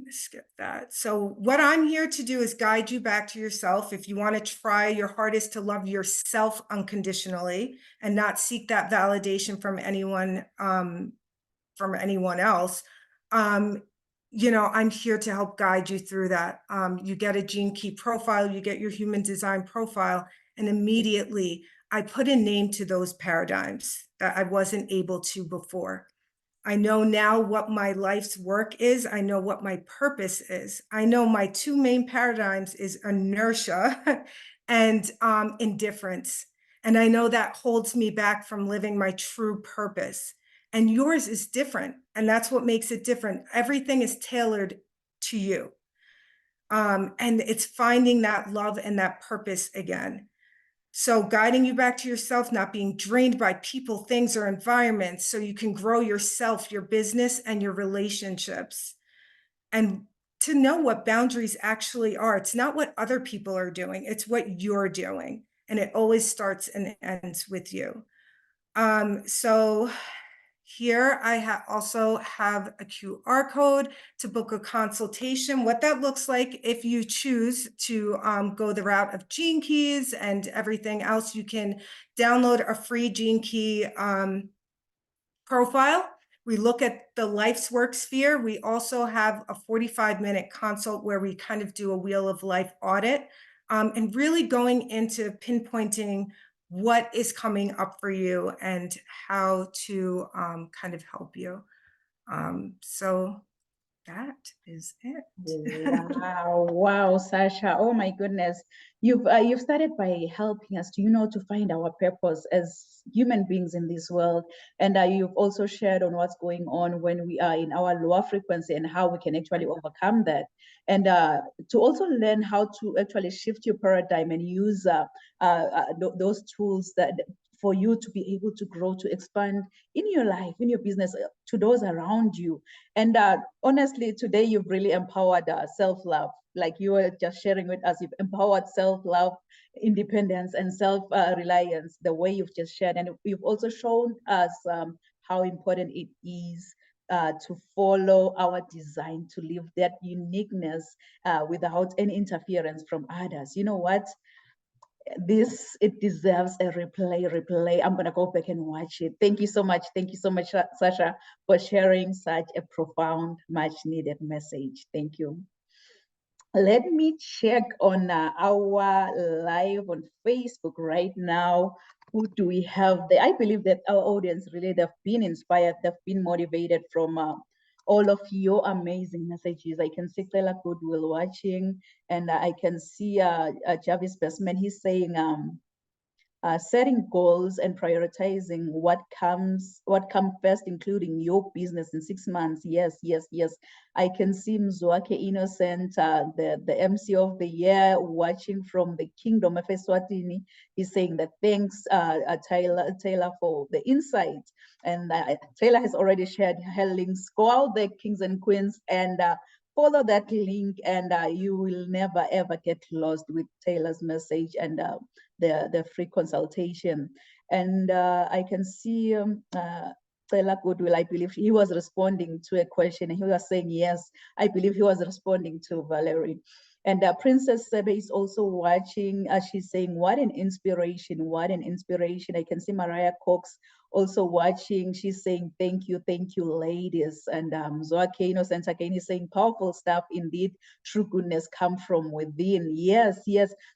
Skip that. So what I'm here to do is guide you back to yourself. If you want to try your hardest to love yourself unconditionally and not seek that validation from anyone else, I'm here to help guide you through that. You get a Gene Key profile, you get your human design profile, and immediately I put a name to those paradigms that I wasn't able to before. I know now what my life's work is. I know what my purpose is. I know my 2 main paradigms is inertia and indifference. And I know that holds me back from living my true purpose. And yours is different. And that's what makes it different. Everything is tailored to you. And it's finding that love and that purpose again. So guiding you back to yourself, not being drained by people, things, or environments, so you can grow yourself, your business, and your relationships. And to know what boundaries actually are. It's not what other people are doing, it's what you're doing. And it always starts and ends with you. So here I also have a QR code to book a consultation. What that looks like, if you choose to go the route of Gene Keys and everything else, you can download a free Gene Key profile. We look at the life's work sphere. We also have a 45-minute consult where we kind of do a wheel of life audit, and really going into pinpointing what is coming up for you and how to kind of help you. So that is it. Wow, Sasha. Oh my goodness. You've started by helping us to find our purpose as human beings in this world. And you've also shared on what's going on when we are in our lower frequency and how we can actually overcome that. And to also learn how to actually shift your paradigm and use those tools that for you to be able to grow, to expand in your life, in your business, to those around you. And honestly, today you've really empowered self-love. Like you were just sharing with us, you've empowered self-love, independence, and self-reliance, the way you've just shared. And you've also shown us how important it is to follow our design, to live that uniqueness without any interference from others. You know what? It deserves a replay. I'm gonna go back and watch it. Thank you so much, Sasha, for sharing such a profound, much needed message. Thank you. Let me check on our live on Facebook right now. Who do we have there? I believe that our audience really, they've been inspired, they've been motivated from all of your amazing messages. I can see Clela Goodwill watching, and I can see Jarvis Bestman. He's saying setting goals and prioritizing what comes first, including your business in 6 months. Yes. I can see Mzwake Innocent, the MC of the year, watching from the Kingdom of Eswatini. He's saying that thanks, Taylor, for the insight. And Taylor has already shared her links. Go out there, kings and queens, and follow that link, and you will never ever get lost with Taylor's message and the free consultation. And I can see Clela Goodwill, I believe he was responding to a question, and he was saying yes. I believe he was responding to Valerie. And Princess Sebe is also watching. She's saying, what an inspiration, what an inspiration. I can see Mariah Cox also watching. She's saying, thank you, ladies. And Zoake Innocent again is saying, powerful stuff indeed. True goodness come from within. Yes.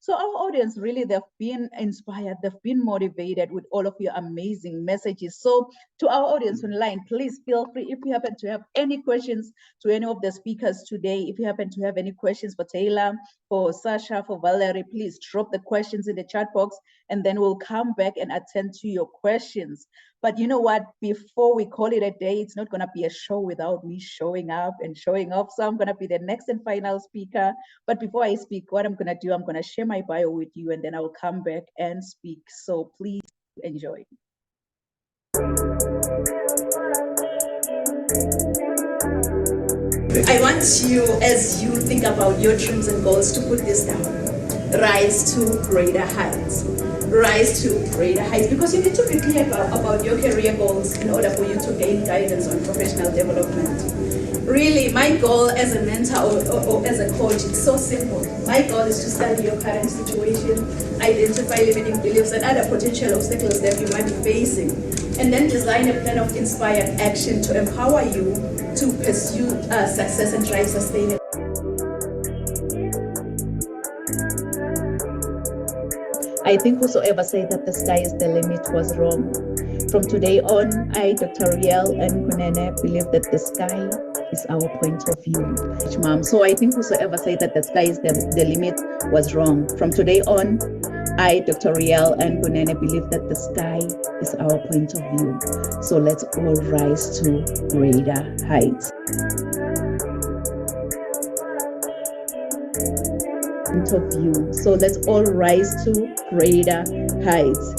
So our audience, really, they've been inspired, they've been motivated with all of your amazing messages. So to our audience online, please feel free, if you happen to have any questions to any of the speakers today, if you happen to have any questions for Taylor, for Sasha, for Valerie, please drop the questions in the chat box, and then we'll come back and attend to your questions. But you know what, before we call it a day, it's not gonna be a show without me showing up and showing off. So I'm gonna be the next and final speaker. But before I speak, what I'm gonna do, I'm gonna share my bio with you, and then I'll come back and speak. So please enjoy. I want you, as you think about your dreams and goals, to put this down. Rise to greater heights. Rise to greater heights, because you need to be clear about your career goals in order for you to gain guidance on professional development. Really, my goal as a mentor or as a coach, it's so simple. My goal is to study your current situation, identify limiting beliefs and other potential obstacles that you might be facing, and then design a plan of inspired action to empower you to pursue success and drive sustainable. I think whosoever said that the sky is the limit was wrong. From today on, I, Dr. Riel and Kunene, believe that the sky is our point of view. So I think whosoever said that the sky is the limit was wrong. From today on, I, Dr. Riel and Kunene, believe that the sky is our point of view. So let's all rise to greater heights. Point of view. So let's all rise to greater heights.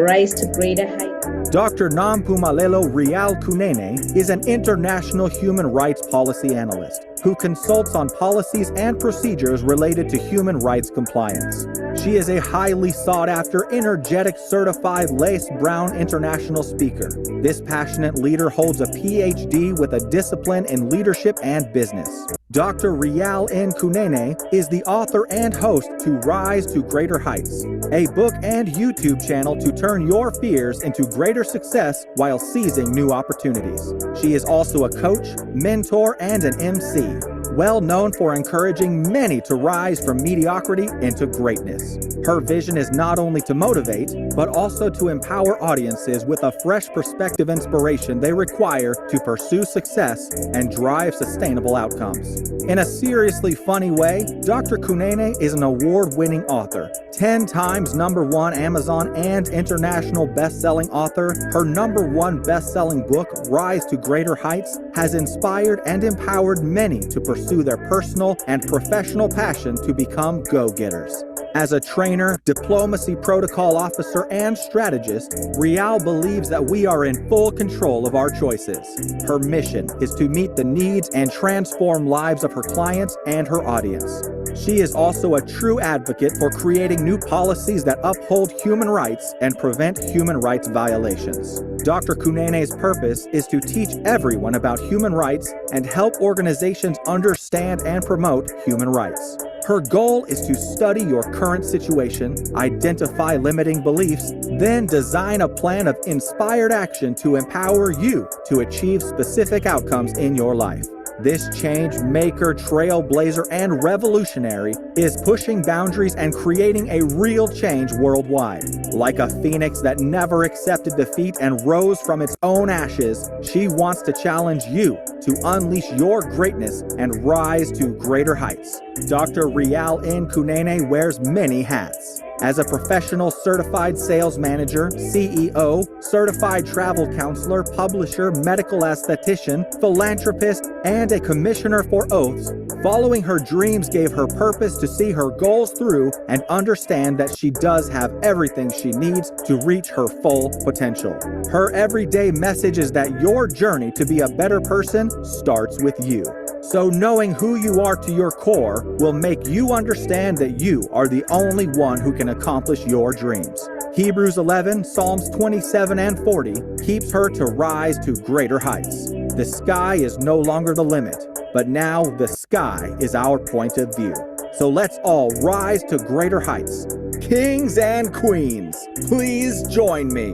Rise to greater heights. Dr. Nampumelelo Rial Kunene is an international human rights policy analyst who consults on policies and procedures related to human rights compliance. She is a highly sought-after, energetic, certified Lace Brown international speaker. This passionate leader holds a PhD with a discipline in leadership and business. Dr. Rial N. Kunene is the author and host to Rise to Greater Heights, a book and YouTube channel to turn your fears into greater success while seizing new opportunities. She is also a coach, mentor, and an MC, well known for encouraging many to rise from mediocrity into greatness. Her vision is not only to motivate, but also to empower audiences with a fresh perspective inspiration they require to pursue success and drive sustainable outcomes. In a seriously funny way, Dr. Kunene is an award-winning author, 10 times #1 Amazon and international best-selling author. Her #1 best-selling book, Rise to Greater Heights, has inspired and empowered many to pursue their personal and professional passion to become go-getters. As a trainer, diplomacy protocol officer, and strategist, Rial believes that we are in full control of our choices. Her mission is to meet the needs and transform lives of her clients and her audience. She is also a true advocate for creating new policies that uphold human rights and prevent human rights violations. Dr. Kunene's purpose is to teach everyone about human rights and help organizations understand and promote human rights. Her goal is to study your current situation, identify limiting beliefs, then design a plan of inspired action to empower you to achieve specific outcomes in your life. This change maker, trailblazer, and revolutionary is pushing boundaries and creating a real change worldwide. Like a phoenix that never accepted defeat and rose from its own ashes, she wants to challenge you to unleash your greatness and rise to greater heights. Dr. Rial N. Kunene wears many hats. As a professional certified sales manager, CEO, certified travel counselor, publisher, medical esthetician, philanthropist, and a commissioner for oaths, following her dreams gave her purpose to see her goals through and understand that she does have everything she needs to reach her full potential. Her everyday message is that your journey to be a better person starts with you. So knowing who you are to your core will make you understand that you are the only one who can accomplish your dreams. Hebrews 11, Psalms 27 and 40 keeps her to rise to greater heights. The sky is no longer the limit, but now the sky is our point of view. So let's all rise to greater heights. Kings and queens, please join me.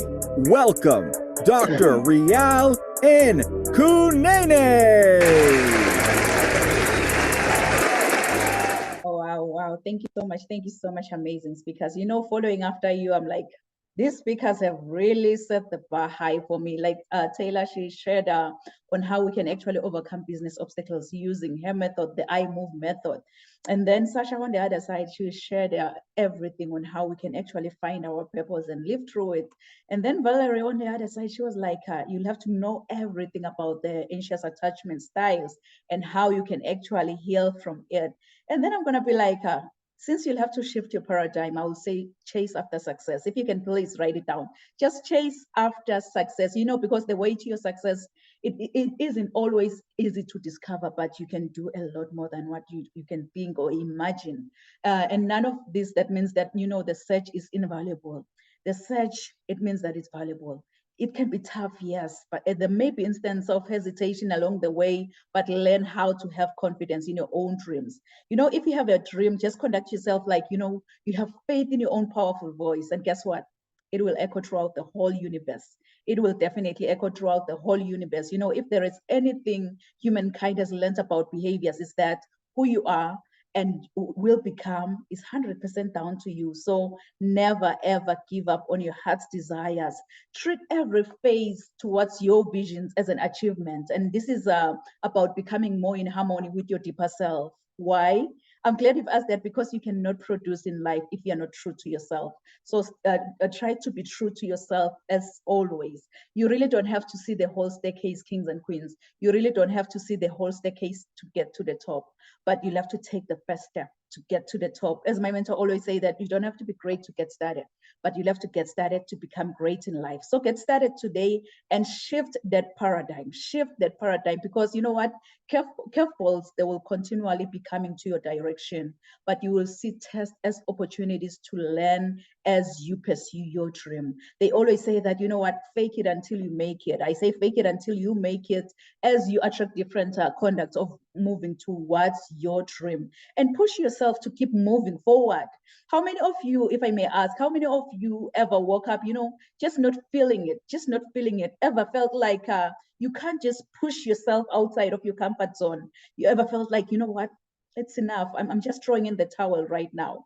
Welcome, Dr. Rial N. Kunene. Wow. Thank you so much. Thank you so much, amazing speakers. You know, following after you, I'm like, these speakers have really set the bar high for me. Like Taylor, she shared on how we can actually overcome business obstacles using her method, the I Move method. And then Sasha on the other side, she shared everything on how we can actually find our purpose and live through it. And then Valerie on the other side, she was like, you'll have to know everything about the anxious attachment styles and how you can actually heal from it. And then I'm going to be like, since you'll have to shift your paradigm, I will say chase after success. If you can please write it down, just chase after success, you know, because the way to your success, it isn't always easy to discover, but you can do a lot more than what you can think or imagine. And none of this, that means that, you know, the search is invaluable. The search, it means that it's valuable. It can be tough, yes, but there may be instance of hesitation along the way, but learn how to have confidence in your own dreams. You know, if you have a dream, just conduct yourself like, you know, you have faith in your own powerful voice. And guess what? It will echo throughout the whole universe. It will definitely echo throughout the whole universe. You know, if there is anything humankind has learned about behaviors, is that who you are and will become is 100% down to you. So never ever give up on your heart's desires. Treat every phase towards your visions as an achievement. And this is about becoming more in harmony with your deeper self. Why? I'm glad you've asked that, because you cannot produce in life if you're not true to yourself. So try to be true to yourself as always. You really don't have to see the whole staircase, kings and queens. You really don't have to see the whole staircase to get to the top, but you'll have to take the first step to get to the top. As my mentor always say, that you don't have to be great to get started, but you'll have to get started to become great in life. So get started today and shift that paradigm, because you know what? Curveballs, they will continually be coming to your direction, but you will see tests as opportunities to learn as you pursue your dream. They always say that, you know what, fake it until you make it. I say fake it until you make it, as you attract different conducts of moving towards your dream, and push yourself to keep moving forward. How many of you, if I may ask, how many of you ever woke up, just not feeling it, ever felt like you can't just push yourself outside of your comfort zone? You ever felt like, you know what, it's enough, I'm just throwing in the towel right now?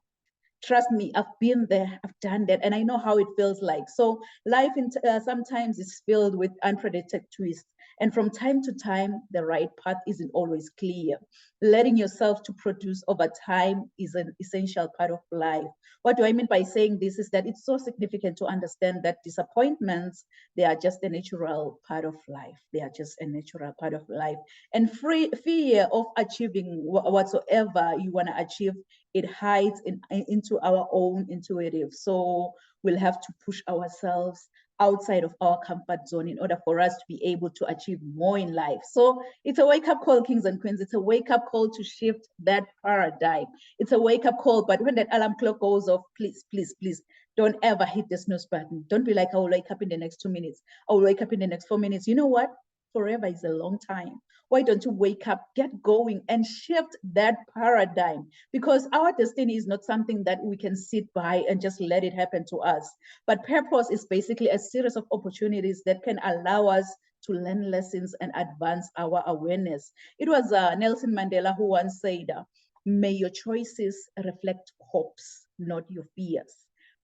Trust me, I've been there, I've done that, and I know how it feels like. So life sometimes is filled with unpredicted twists. And from time to time, the right path isn't always clear. Letting yourself to produce over time is an essential part of life. What do I mean by saying this is that it's so significant to understand that disappointments, they are just a natural part of life. They are just a natural part of life. And fear of achieving whatsoever you want to achieve, it hides into our own intuitive. So we'll have to push ourselves outside of our comfort zone in order for us to be able to achieve more in life. So it's a wake-up call, kings and queens. It's a wake-up call to shift that paradigm. It's a wake-up call, but when that alarm clock goes off, please, please, please, don't ever hit the snooze button. Don't be like, I will wake up in the next 2 minutes. I will wake up in the next 4 minutes. You know what? Forever is a long time. Why don't you wake up, get going, and shift that paradigm? Because our destiny is not something that we can sit by and just let it happen to us. But purpose is basically a series of opportunities that can allow us to learn lessons and advance our awareness. It was Nelson Mandela who once said, may your choices reflect hopes, not your fears.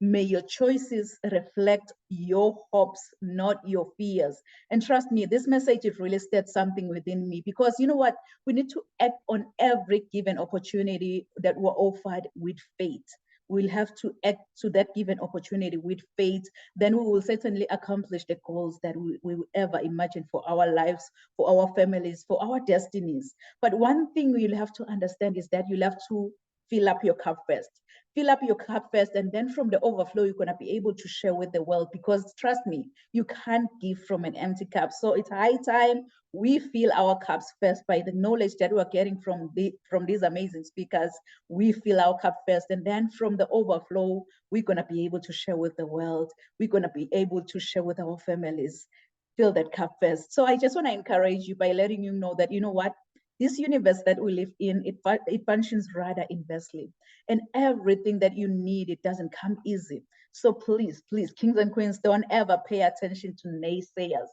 May your choices reflect your hopes, not your fears. And trust me, this message, it really stirred something within me, because you know what? We need to act on every given opportunity that we're offered with faith. We'll have to act to that given opportunity with faith. Then we will certainly accomplish the goals that we will ever imagine for our lives, for our families, for our destinies. But one thing you'll have to understand is that you'll have to fill up your cup first. Fill up your cup first, and then from the overflow, you're going to be able to share with the world, because trust me, you can't give from an empty cup. So it's high time we fill our cups first by the knowledge that we're getting from these amazing speakers. We fill our cup first, and then from the overflow, we're going to be able to share with the world. We're going to be able to share with our families. Fill that cup first. So I just want to encourage you by letting you know that, you know what? This universe that we live in, it functions rather inversely. And everything that you need, it doesn't come easy. So please, please, kings and queens, don't ever pay attention to naysayers.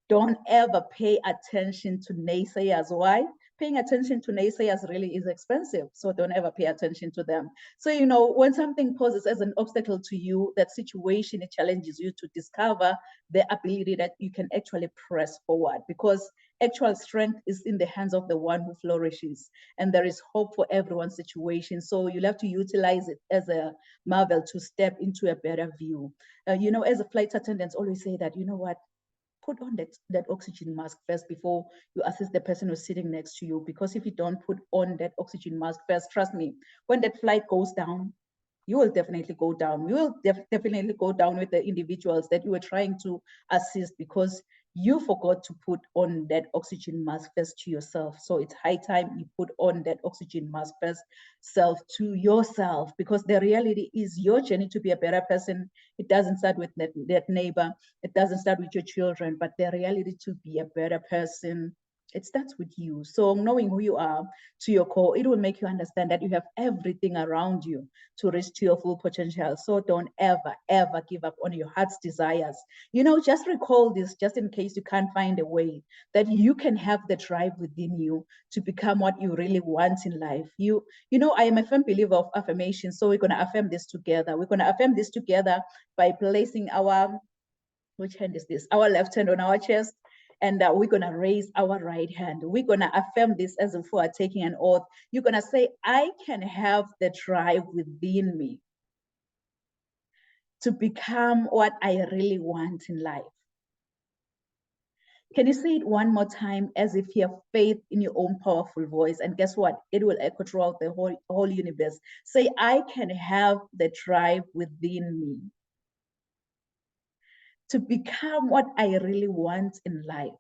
Don't ever pay attention to naysayers. Why? Paying attention to naysayers really is expensive. So don't ever pay attention to them. So, you know, when something poses as an obstacle to you, that situation, it challenges you to discover the ability that you can actually press forward, because actual strength is in the hands of the one who flourishes, and there is hope for everyone's situation. So you'll have to utilize it as a marvel to step into a better view. You know, as a flight attendants always say that, you know what, put on that oxygen mask first before you assist the person who's sitting next to you. Because if you don't put on that oxygen mask first, trust me, when that flight goes down, you will definitely go down. You will definitely go down with the individuals that you were trying to assist, because you forgot to put on that oxygen mask first to yourself. So it's high time you put on that oxygen mask first self to yourself, because the reality is your journey to be a better person. It doesn't start with that neighbor. It doesn't start with your children, but the reality to be a better person, it starts with you. So knowing who you are to your core, it will make you understand that you have everything around you to reach to your full potential. So don't ever, ever give up on your heart's desires. You know, just recall this, just in case you can't find a way, that you can have the drive within you to become what you really want in life. You know, I am a firm believer of affirmation. So we're going to affirm this together. We're going to affirm this together by placing our, which hand is this? Our left hand on our chest, And we're going to raise our right hand. We're going to affirm this as if we are taking an oath. You're going to say, I can have the drive within me to become what I really want in life. Can you say it one more time as if you have faith in your own powerful voice? And guess what? It will echo throughout the whole universe. Say, I can have the drive within me to become what I really want in life.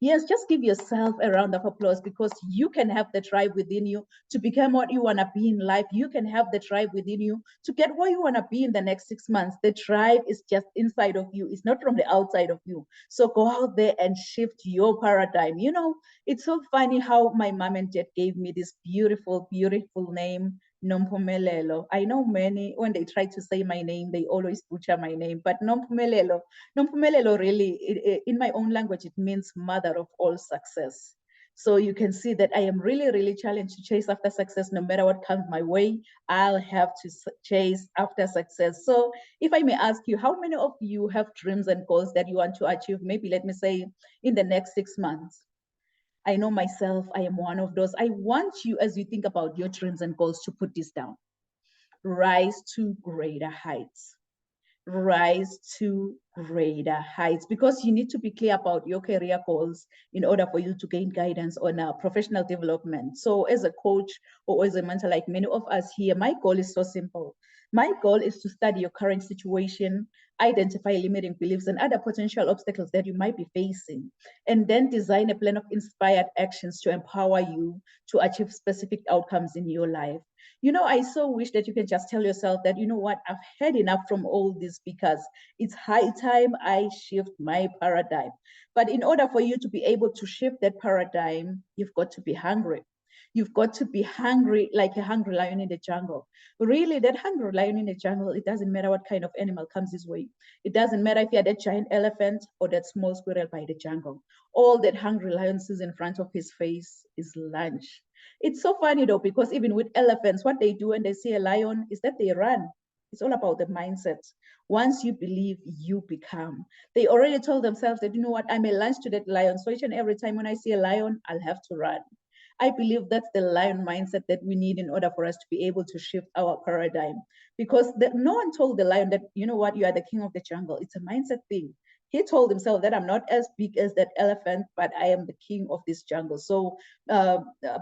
Yes, just give yourself a round of applause, because you can have the drive within you to become what you want to be in life. You can have the drive within you to get where you want to be in the next 6 months. The drive is just inside of you. It's not from the outside of you. So go out there and shift your paradigm. You know, it's so funny how my mom and dad gave me this beautiful, beautiful name, Nompumelelo. I know many, when they try to say my name, they always butcher my name, but Nompumelelo really, in my own language, it means mother of all success. So you can see that I am really, really challenged to chase after success. No matter what comes my way, I'll have to chase after success. So if I may ask you, how many of you have dreams and goals that you want to achieve? Maybe let me say in the next 6 months. I know myself, I am one of those. I want you, as you think about your dreams and goals, to put this down. Rise to greater heights. Rise to greater heights, because you need to be clear about your career goals in order for you to gain guidance on professional development. So as a coach or as a mentor, like many of us here, my goal is so simple. My goal is to study your current situation, identify limiting beliefs and other potential obstacles that you might be facing, and then design a plan of inspired actions to empower you to achieve specific outcomes in your life. You know, I so wish that you can just tell yourself that, you know what, I've had enough from all this, because it's high time I shift my paradigm. But in order for you to be able to shift that paradigm, you've got to be hungry. You've got to be hungry, like a hungry lion in the jungle. Really, that hungry lion in the jungle, it doesn't matter what kind of animal comes his way. It doesn't matter if you're that giant elephant or that small squirrel by the jungle. All that hungry lion sees in front of his face is lunch. It's so funny though, because even with elephants, what they do when they see a lion is that they run. It's all about the mindset. Once you believe, you become. They already told themselves that, you know what, I'm a lunch to that lion. So each and every time when I see a lion, I'll have to run. I believe that's the lion mindset that we need in order for us to be able to shift our paradigm. Because no one told the lion that, you know what, you are the king of the jungle. It's a mindset thing. He told himself that I'm not as big as that elephant, but I am the king of this jungle. So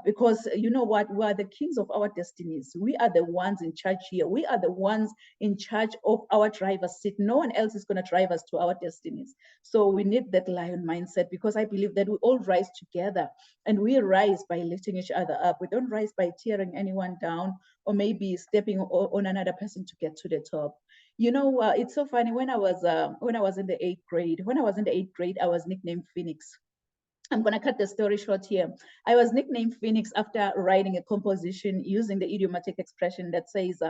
because you know what, we are the kings of our destinies. We are the ones in charge here. We are the ones in charge of our driver's seat. No one else is going to drive us to our destinies. So we need that lion mindset, because I believe that we all rise together, and we rise by lifting each other up. We don't rise by tearing anyone down or maybe stepping on another person to get to the top. You know, it's so funny. When I was in the 8th grade, I was nicknamed Phoenix. I'm going to cut the story short here. I was nicknamed Phoenix after writing a composition using the idiomatic expression that says,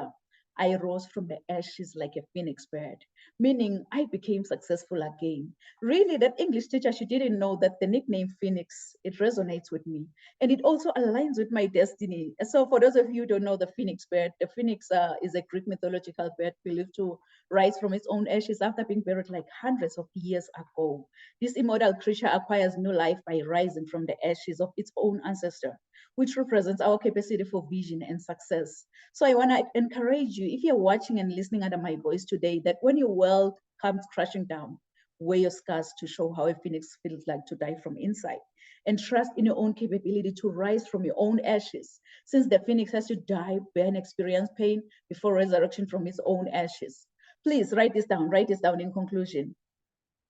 I rose from the ashes like a phoenix bird, meaning I became successful again. Really, that English teacher, she didn't know that the nickname Phoenix, it resonates with me. And it also aligns with my destiny. So for those of you who don't know the phoenix bird, the phoenix is a Greek mythological bird believed to rise from its own ashes after being buried like hundreds of years ago. This immortal creature acquires new life by rising from the ashes of its own ancestor, which represents our capacity for vision and success. So I want to encourage you, if you're watching and listening under my voice today, that when your world comes crashing down, wear your scars to show how a phoenix feels like to die from inside. And trust in your own capability to rise from your own ashes, since the phoenix has to die, burn, experience pain before resurrection from its own ashes. Please write this down in conclusion.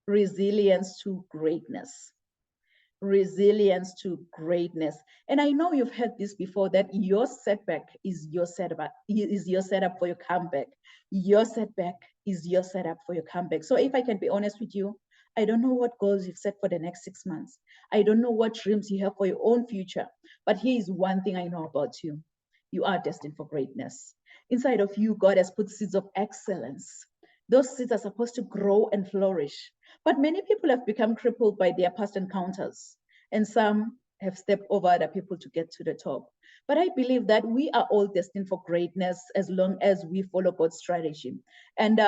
Resilience to greatness. Resilience to greatness. And I know you've heard this before, that your setback is your setup for your comeback. Your setback is your setup for your comeback. So if I can be honest with you, I don't know what goals you've set for the next 6 months. I don't know what dreams you have for your own future, but here is one thing I know about you. You are destined for greatness. Inside of you, God has put seeds of excellence. Those seeds are supposed to grow and flourish. But many people have become crippled by their past encounters, and some have stepped over other people to get to the top. But I believe that we are all destined for greatness as long as we follow God's strategy. And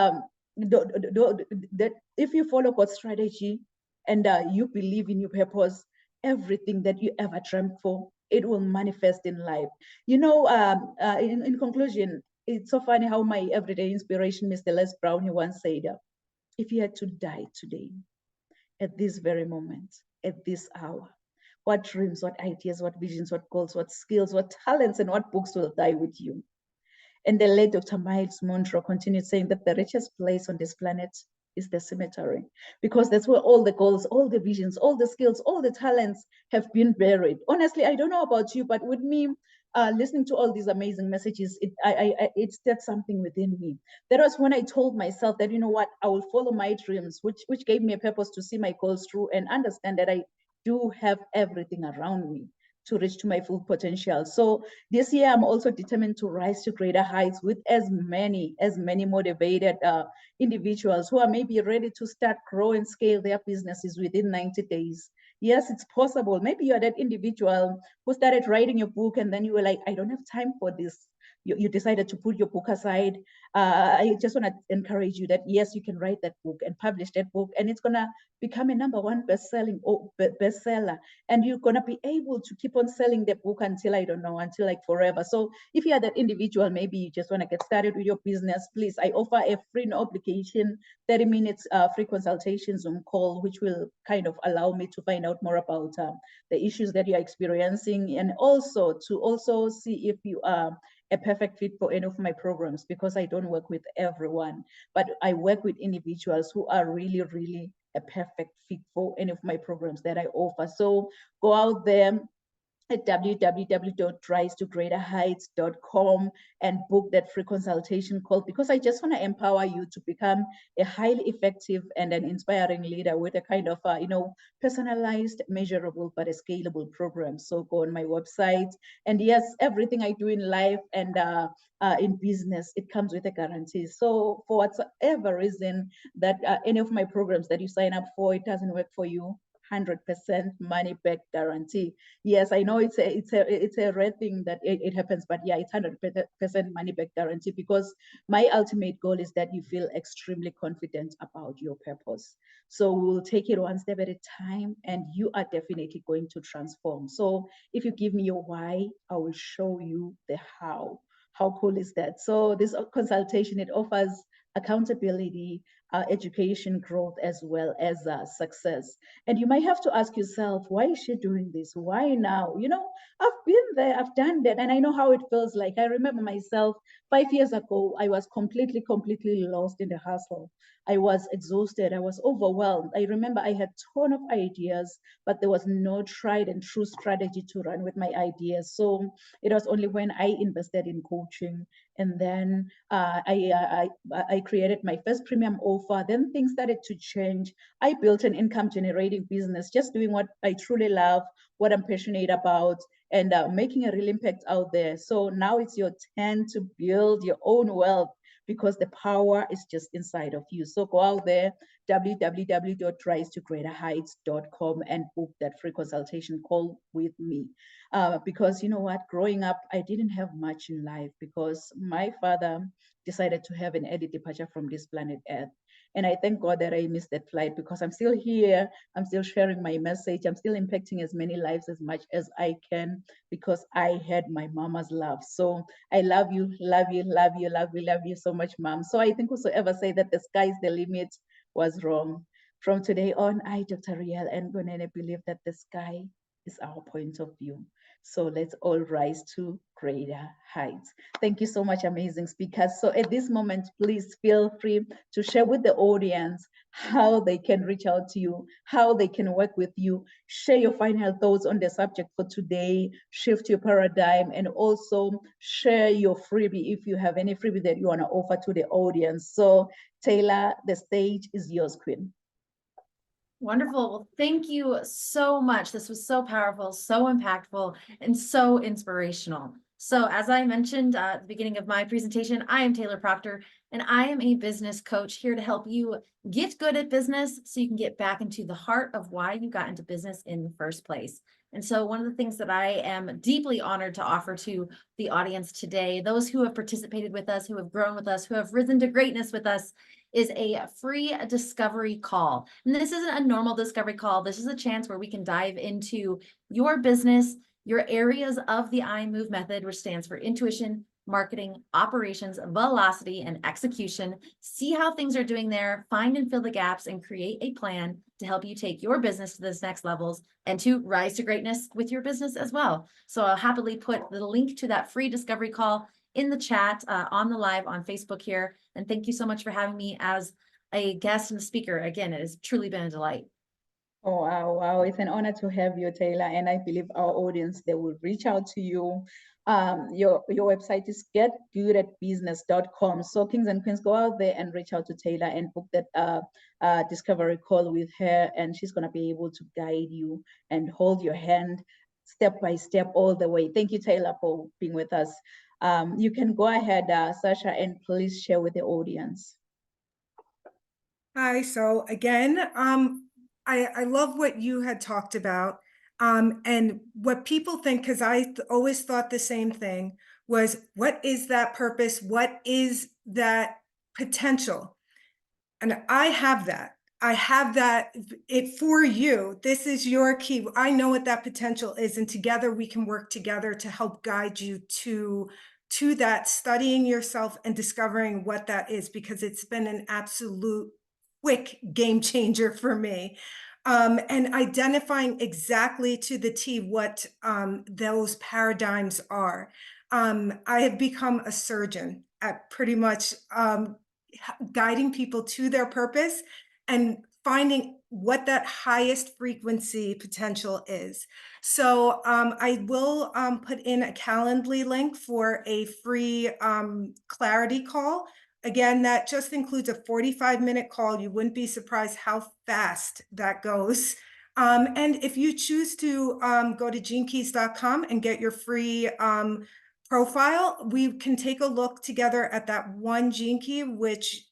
if you follow God's strategy, and you believe in your purpose, everything that you ever dreamt for, it will manifest in life. You know, in conclusion, it's so funny how my everyday inspiration, Mr. Les Brown, he once said, if you had to die today, at this very moment, at this hour, what dreams, what ideas, what visions, what goals, what skills, what talents, and what books will die with you? And the late Dr. Miles Monroe continued saying that the richest place on this planet is the cemetery, because that's where all the goals, all the visions, all the skills, all the talents have been buried. Honestly, I don't know about you, but with me, listening to all these amazing messages, it stirred something within me. That was when I told myself that, you know what, I will follow my dreams, which gave me a purpose to see my goals through and understand that I do have everything around me to reach to my full potential. So this year, I'm also determined to rise to greater heights with as many motivated individuals who are maybe ready to start, grow, and scale their businesses within 90 days. Yes, it's possible. Maybe you're that individual who started writing your book and then you were like, I don't have time for this. You decided to put your book aside. I just want to encourage you that yes, you can write that book and publish that book, and it's gonna become a #1 bestseller, and you're gonna be able to keep on selling the book until I don't know, until like forever. So if you are that individual, maybe you just want to get started with your business, please, I offer a free, no obligation 30 minutes free consultation Zoom call, which will kind of allow me to find out more about the issues that you're experiencing, and also to see if you are a perfect fit for any of my programs, because I don't work with everyone, but I work with individuals who are really, really a perfect fit for any of my programs that I offer. So go out there at www.risetogreaterheights.com and book that free consultation call, because I just want to empower you to become a highly effective and an inspiring leader with a kind of, personalized, measurable, but a scalable program. So go on my website. And yes, everything I do in life and in business, it comes with a guarantee. So for whatever reason that any of my programs that you sign up for, it doesn't work for you, 100% money back guarantee. Yes, I know it's a rare thing that it happens, but yeah, it's 100% money back guarantee, because my ultimate goal is that you feel extremely confident about your purpose. So we'll take it one step at a time, and you are definitely going to transform. So if you give me your why, I will show you the how. How cool is that? So this consultation, it offers accountability, education, growth, as well as success. And you might have to ask yourself, why is she doing this? Why now? You know, I've been there, I've done that, and I know how it feels like. I remember myself 5 years ago, I was completely lost in the hustle. I was exhausted, I was overwhelmed. I remember I had a ton of ideas, but there was no tried and true strategy to run with my ideas. So it was only when I invested in coaching, and then I created my first premium offer. Then things started to change. I built an income generating business, just doing what I truly love, what I'm passionate about, and making a real impact out there. So now it's your turn to build your own wealth, because the power is just inside of you. So go out there, www.risetogreaterheights.com, and book that free consultation call with me. Because you know what, growing up, I didn't have much in life, because my father decided to have an early departure from this planet Earth. And I thank God that I missed that flight, because I'm still here. I'm still sharing my message. I'm still impacting as many lives as much as I can, because I had my mama's love. So I love you, love you, love you, love you, love you so much, Mom. So I think whosoever say that the sky is the limit was wrong. From today on, I, Dr. Riel Ngonene, believe that the sky is our point of view. So let's all rise to greater heights. Thank you so much, amazing speakers. So at this moment, please feel free to share with the audience how they can reach out to you, how they can work with you. Share your final thoughts on the subject for today, shift your paradigm, and also share your freebie if you have any freebie that you want to offer to the audience. So Taylor, the stage is yours, Queen. Wonderful. Well, thank you so much. This was so powerful, so impactful, and so inspirational. So as I mentioned at the beginning of my presentation, I am Taylor Proctor, and I am a business coach here to help you get good at business so you can get back into the heart of why you got into business in the first place. And so one of the things that I am deeply honored to offer to the audience today, those who have participated with us, who have grown with us, who have risen to greatness with us, is a free discovery call. And this isn't a normal discovery call. This is a chance where we can dive into your business, your areas of the iMove method, which stands for intuition, marketing, operations, velocity, and execution. See how things are doing there, find and fill the gaps, and create a plan to help you take your business to those next levels and to rise to greatness with your business as well. So I'll happily put the link to that free discovery call in the chat on the live on Facebook here. And thank you so much for having me as a guest and speaker. Again, it has truly been a delight. Oh, wow, wow. It's an honor to have you, Taylor. And I believe our audience, they will reach out to you. Your website is getgoodatbusiness.com. So kings and queens, go out there and reach out to Taylor and book that discovery call with her. And she's going to be able to guide you and hold your hand step by step all the way. Thank you, Taylor, for being with us. You can go ahead, Sasha, and please share with the audience. Hi, so again, I love what you had talked about. And what people think, because I always thought the same thing, was what is that purpose? What is that potential? And I have that. I have that it for you. This is your key. I know what that potential is, and together we can work together to help guide you to that, studying yourself and discovering what that is, because it's been an absolute quick game changer for me. And identifying exactly to the T what those paradigms are. I have become a surgeon at pretty much guiding people to their purpose and finding what that highest frequency potential is. So I will put in a Calendly link for a free clarity call. Again, that just includes a 45-minute call. You wouldn't be surprised how fast that goes. And if you choose to go to genekeys.com and get your free profile, we can take a look together at that one gene key, which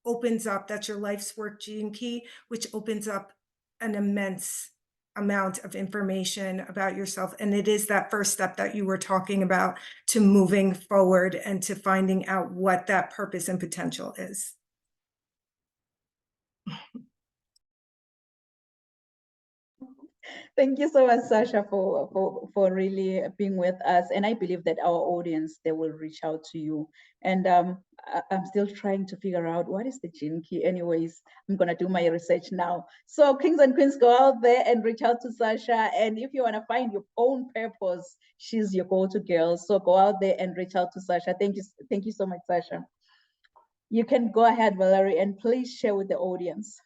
opens up, that's your life's work gene key, which opens up an immense amount of information about yourself. And it is that first step that you were talking about to moving forward and to finding out what that purpose and potential is. Thank you so much, Sasha, for really being with us. And I believe that our audience, they will reach out to you. And I'm still trying to figure out what is the gene key. Anyways, I'm going to do my research now. So kings and queens, go out there and reach out to Sasha. And if you want to find your own purpose, she's your go-to girl. So go out there and reach out to Sasha. Thank you so much, Sasha. You can go ahead, Valerie, and please share with the audience.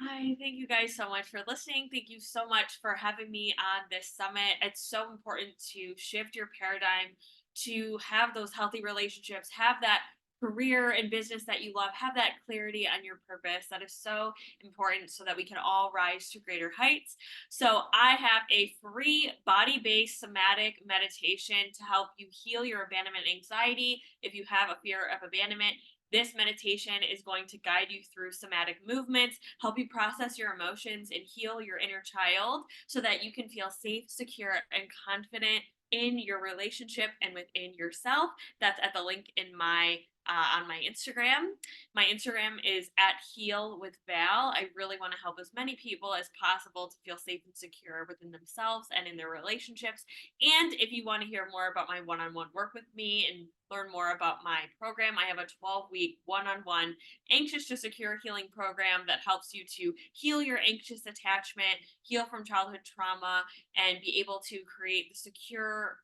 Hi, thank you guys so much for listening. Thank you so much for having me on this summit. It's so important to shift your paradigm, to have those healthy relationships, have that career and business that you love, have that clarity on your purpose. That is so important so that we can all rise to greater heights. So I have a free body-based somatic meditation to help you heal your abandonment anxiety. If you have a fear of abandonment, this meditation is going to guide you through somatic movements, help you process your emotions and heal your inner child so that you can feel safe, secure, and confident in your relationship and within yourself. That's at the link in my on my Instagram. My Instagram is @healwithval. I really want to help as many people as possible to feel safe and secure within themselves and in their relationships. And if you want to hear more about my one-on-one work with me and learn more about my program, I have a 12-week one-on-one anxious to secure healing program that helps you to heal your anxious attachment, heal from childhood trauma, and be able to create the security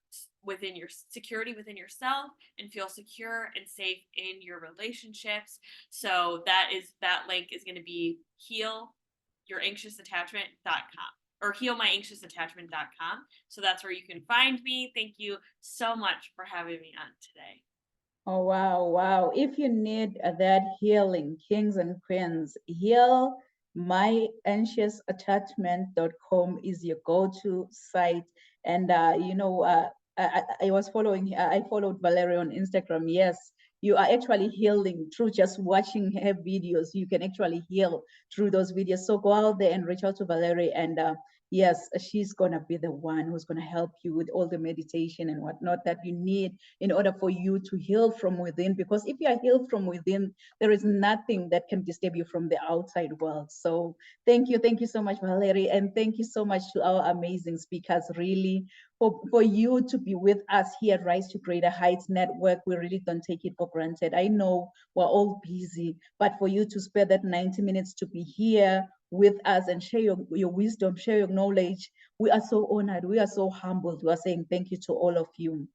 within yourself and feel secure and safe in your relationships. So that link is going to be healyouranxiousattachment.com or healmyanxiousattachment.com. So that's where you can find me. Thank you so much for having me on today. Oh, wow. If you need that healing, kings and queens, healmyanxiousattachment.com is your go-to site. And I followed Valerie on Instagram. Yes, you are actually healing through just watching her videos. You can actually heal through those videos. So go out there and reach out to Valerie and yes, she's gonna be the one who's gonna help you with all the meditation and whatnot that you need in order for you to heal from within. Because if you are healed from within, there is nothing that can disturb you from the outside world. So thank you so much, Valerie, and thank you so much to our amazing speakers. Really, for you to be with us here at Rise to Greater Heights Network, we really don't take it for granted. I know we're all busy, but for you to spare that 90 minutes to be here with us and share your wisdom, share your knowledge, we are so honored. We are so humbled. We are saying thank you to all of you.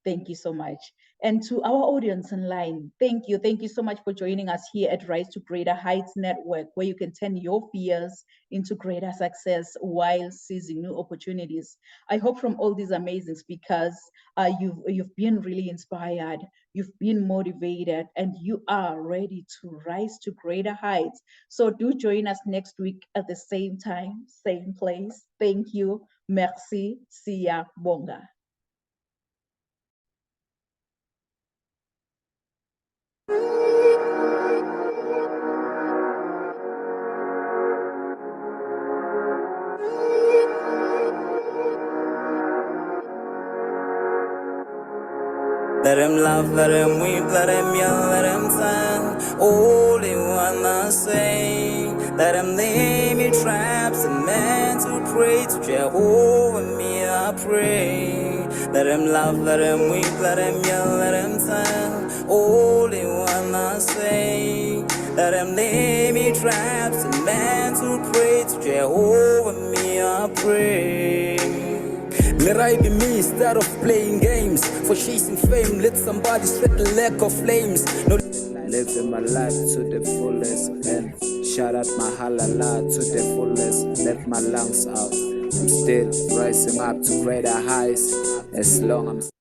Thank you so much. And to our audience online, thank you. Thank you so much for joining us here at Rise to Greater Heights Network, where you can turn your fears into greater success while seizing new opportunities. I hope from all these amazing speakers, you've been really inspired, you've been motivated, and you are ready to rise to greater heights. So do join us next week at the same time, same place. Thank you. Merci. Siya Bonga. Let him laugh, let him weep, let him yell, let him sing. All they wanna say. Let him lay me traps and men to pray to Jehovah, me I pray. Let him laugh, let him weep, let him yell, let him sing. All they wanna say. Let him lay me traps and men to pray to Jehovah, me I pray. Let I be me instead of playing games. For chasing fame, let somebody set the lack of flames. No, living my life to the fullest and shout out my halala to the fullest. Let my lungs out. I'm still rising up to greater heights as long as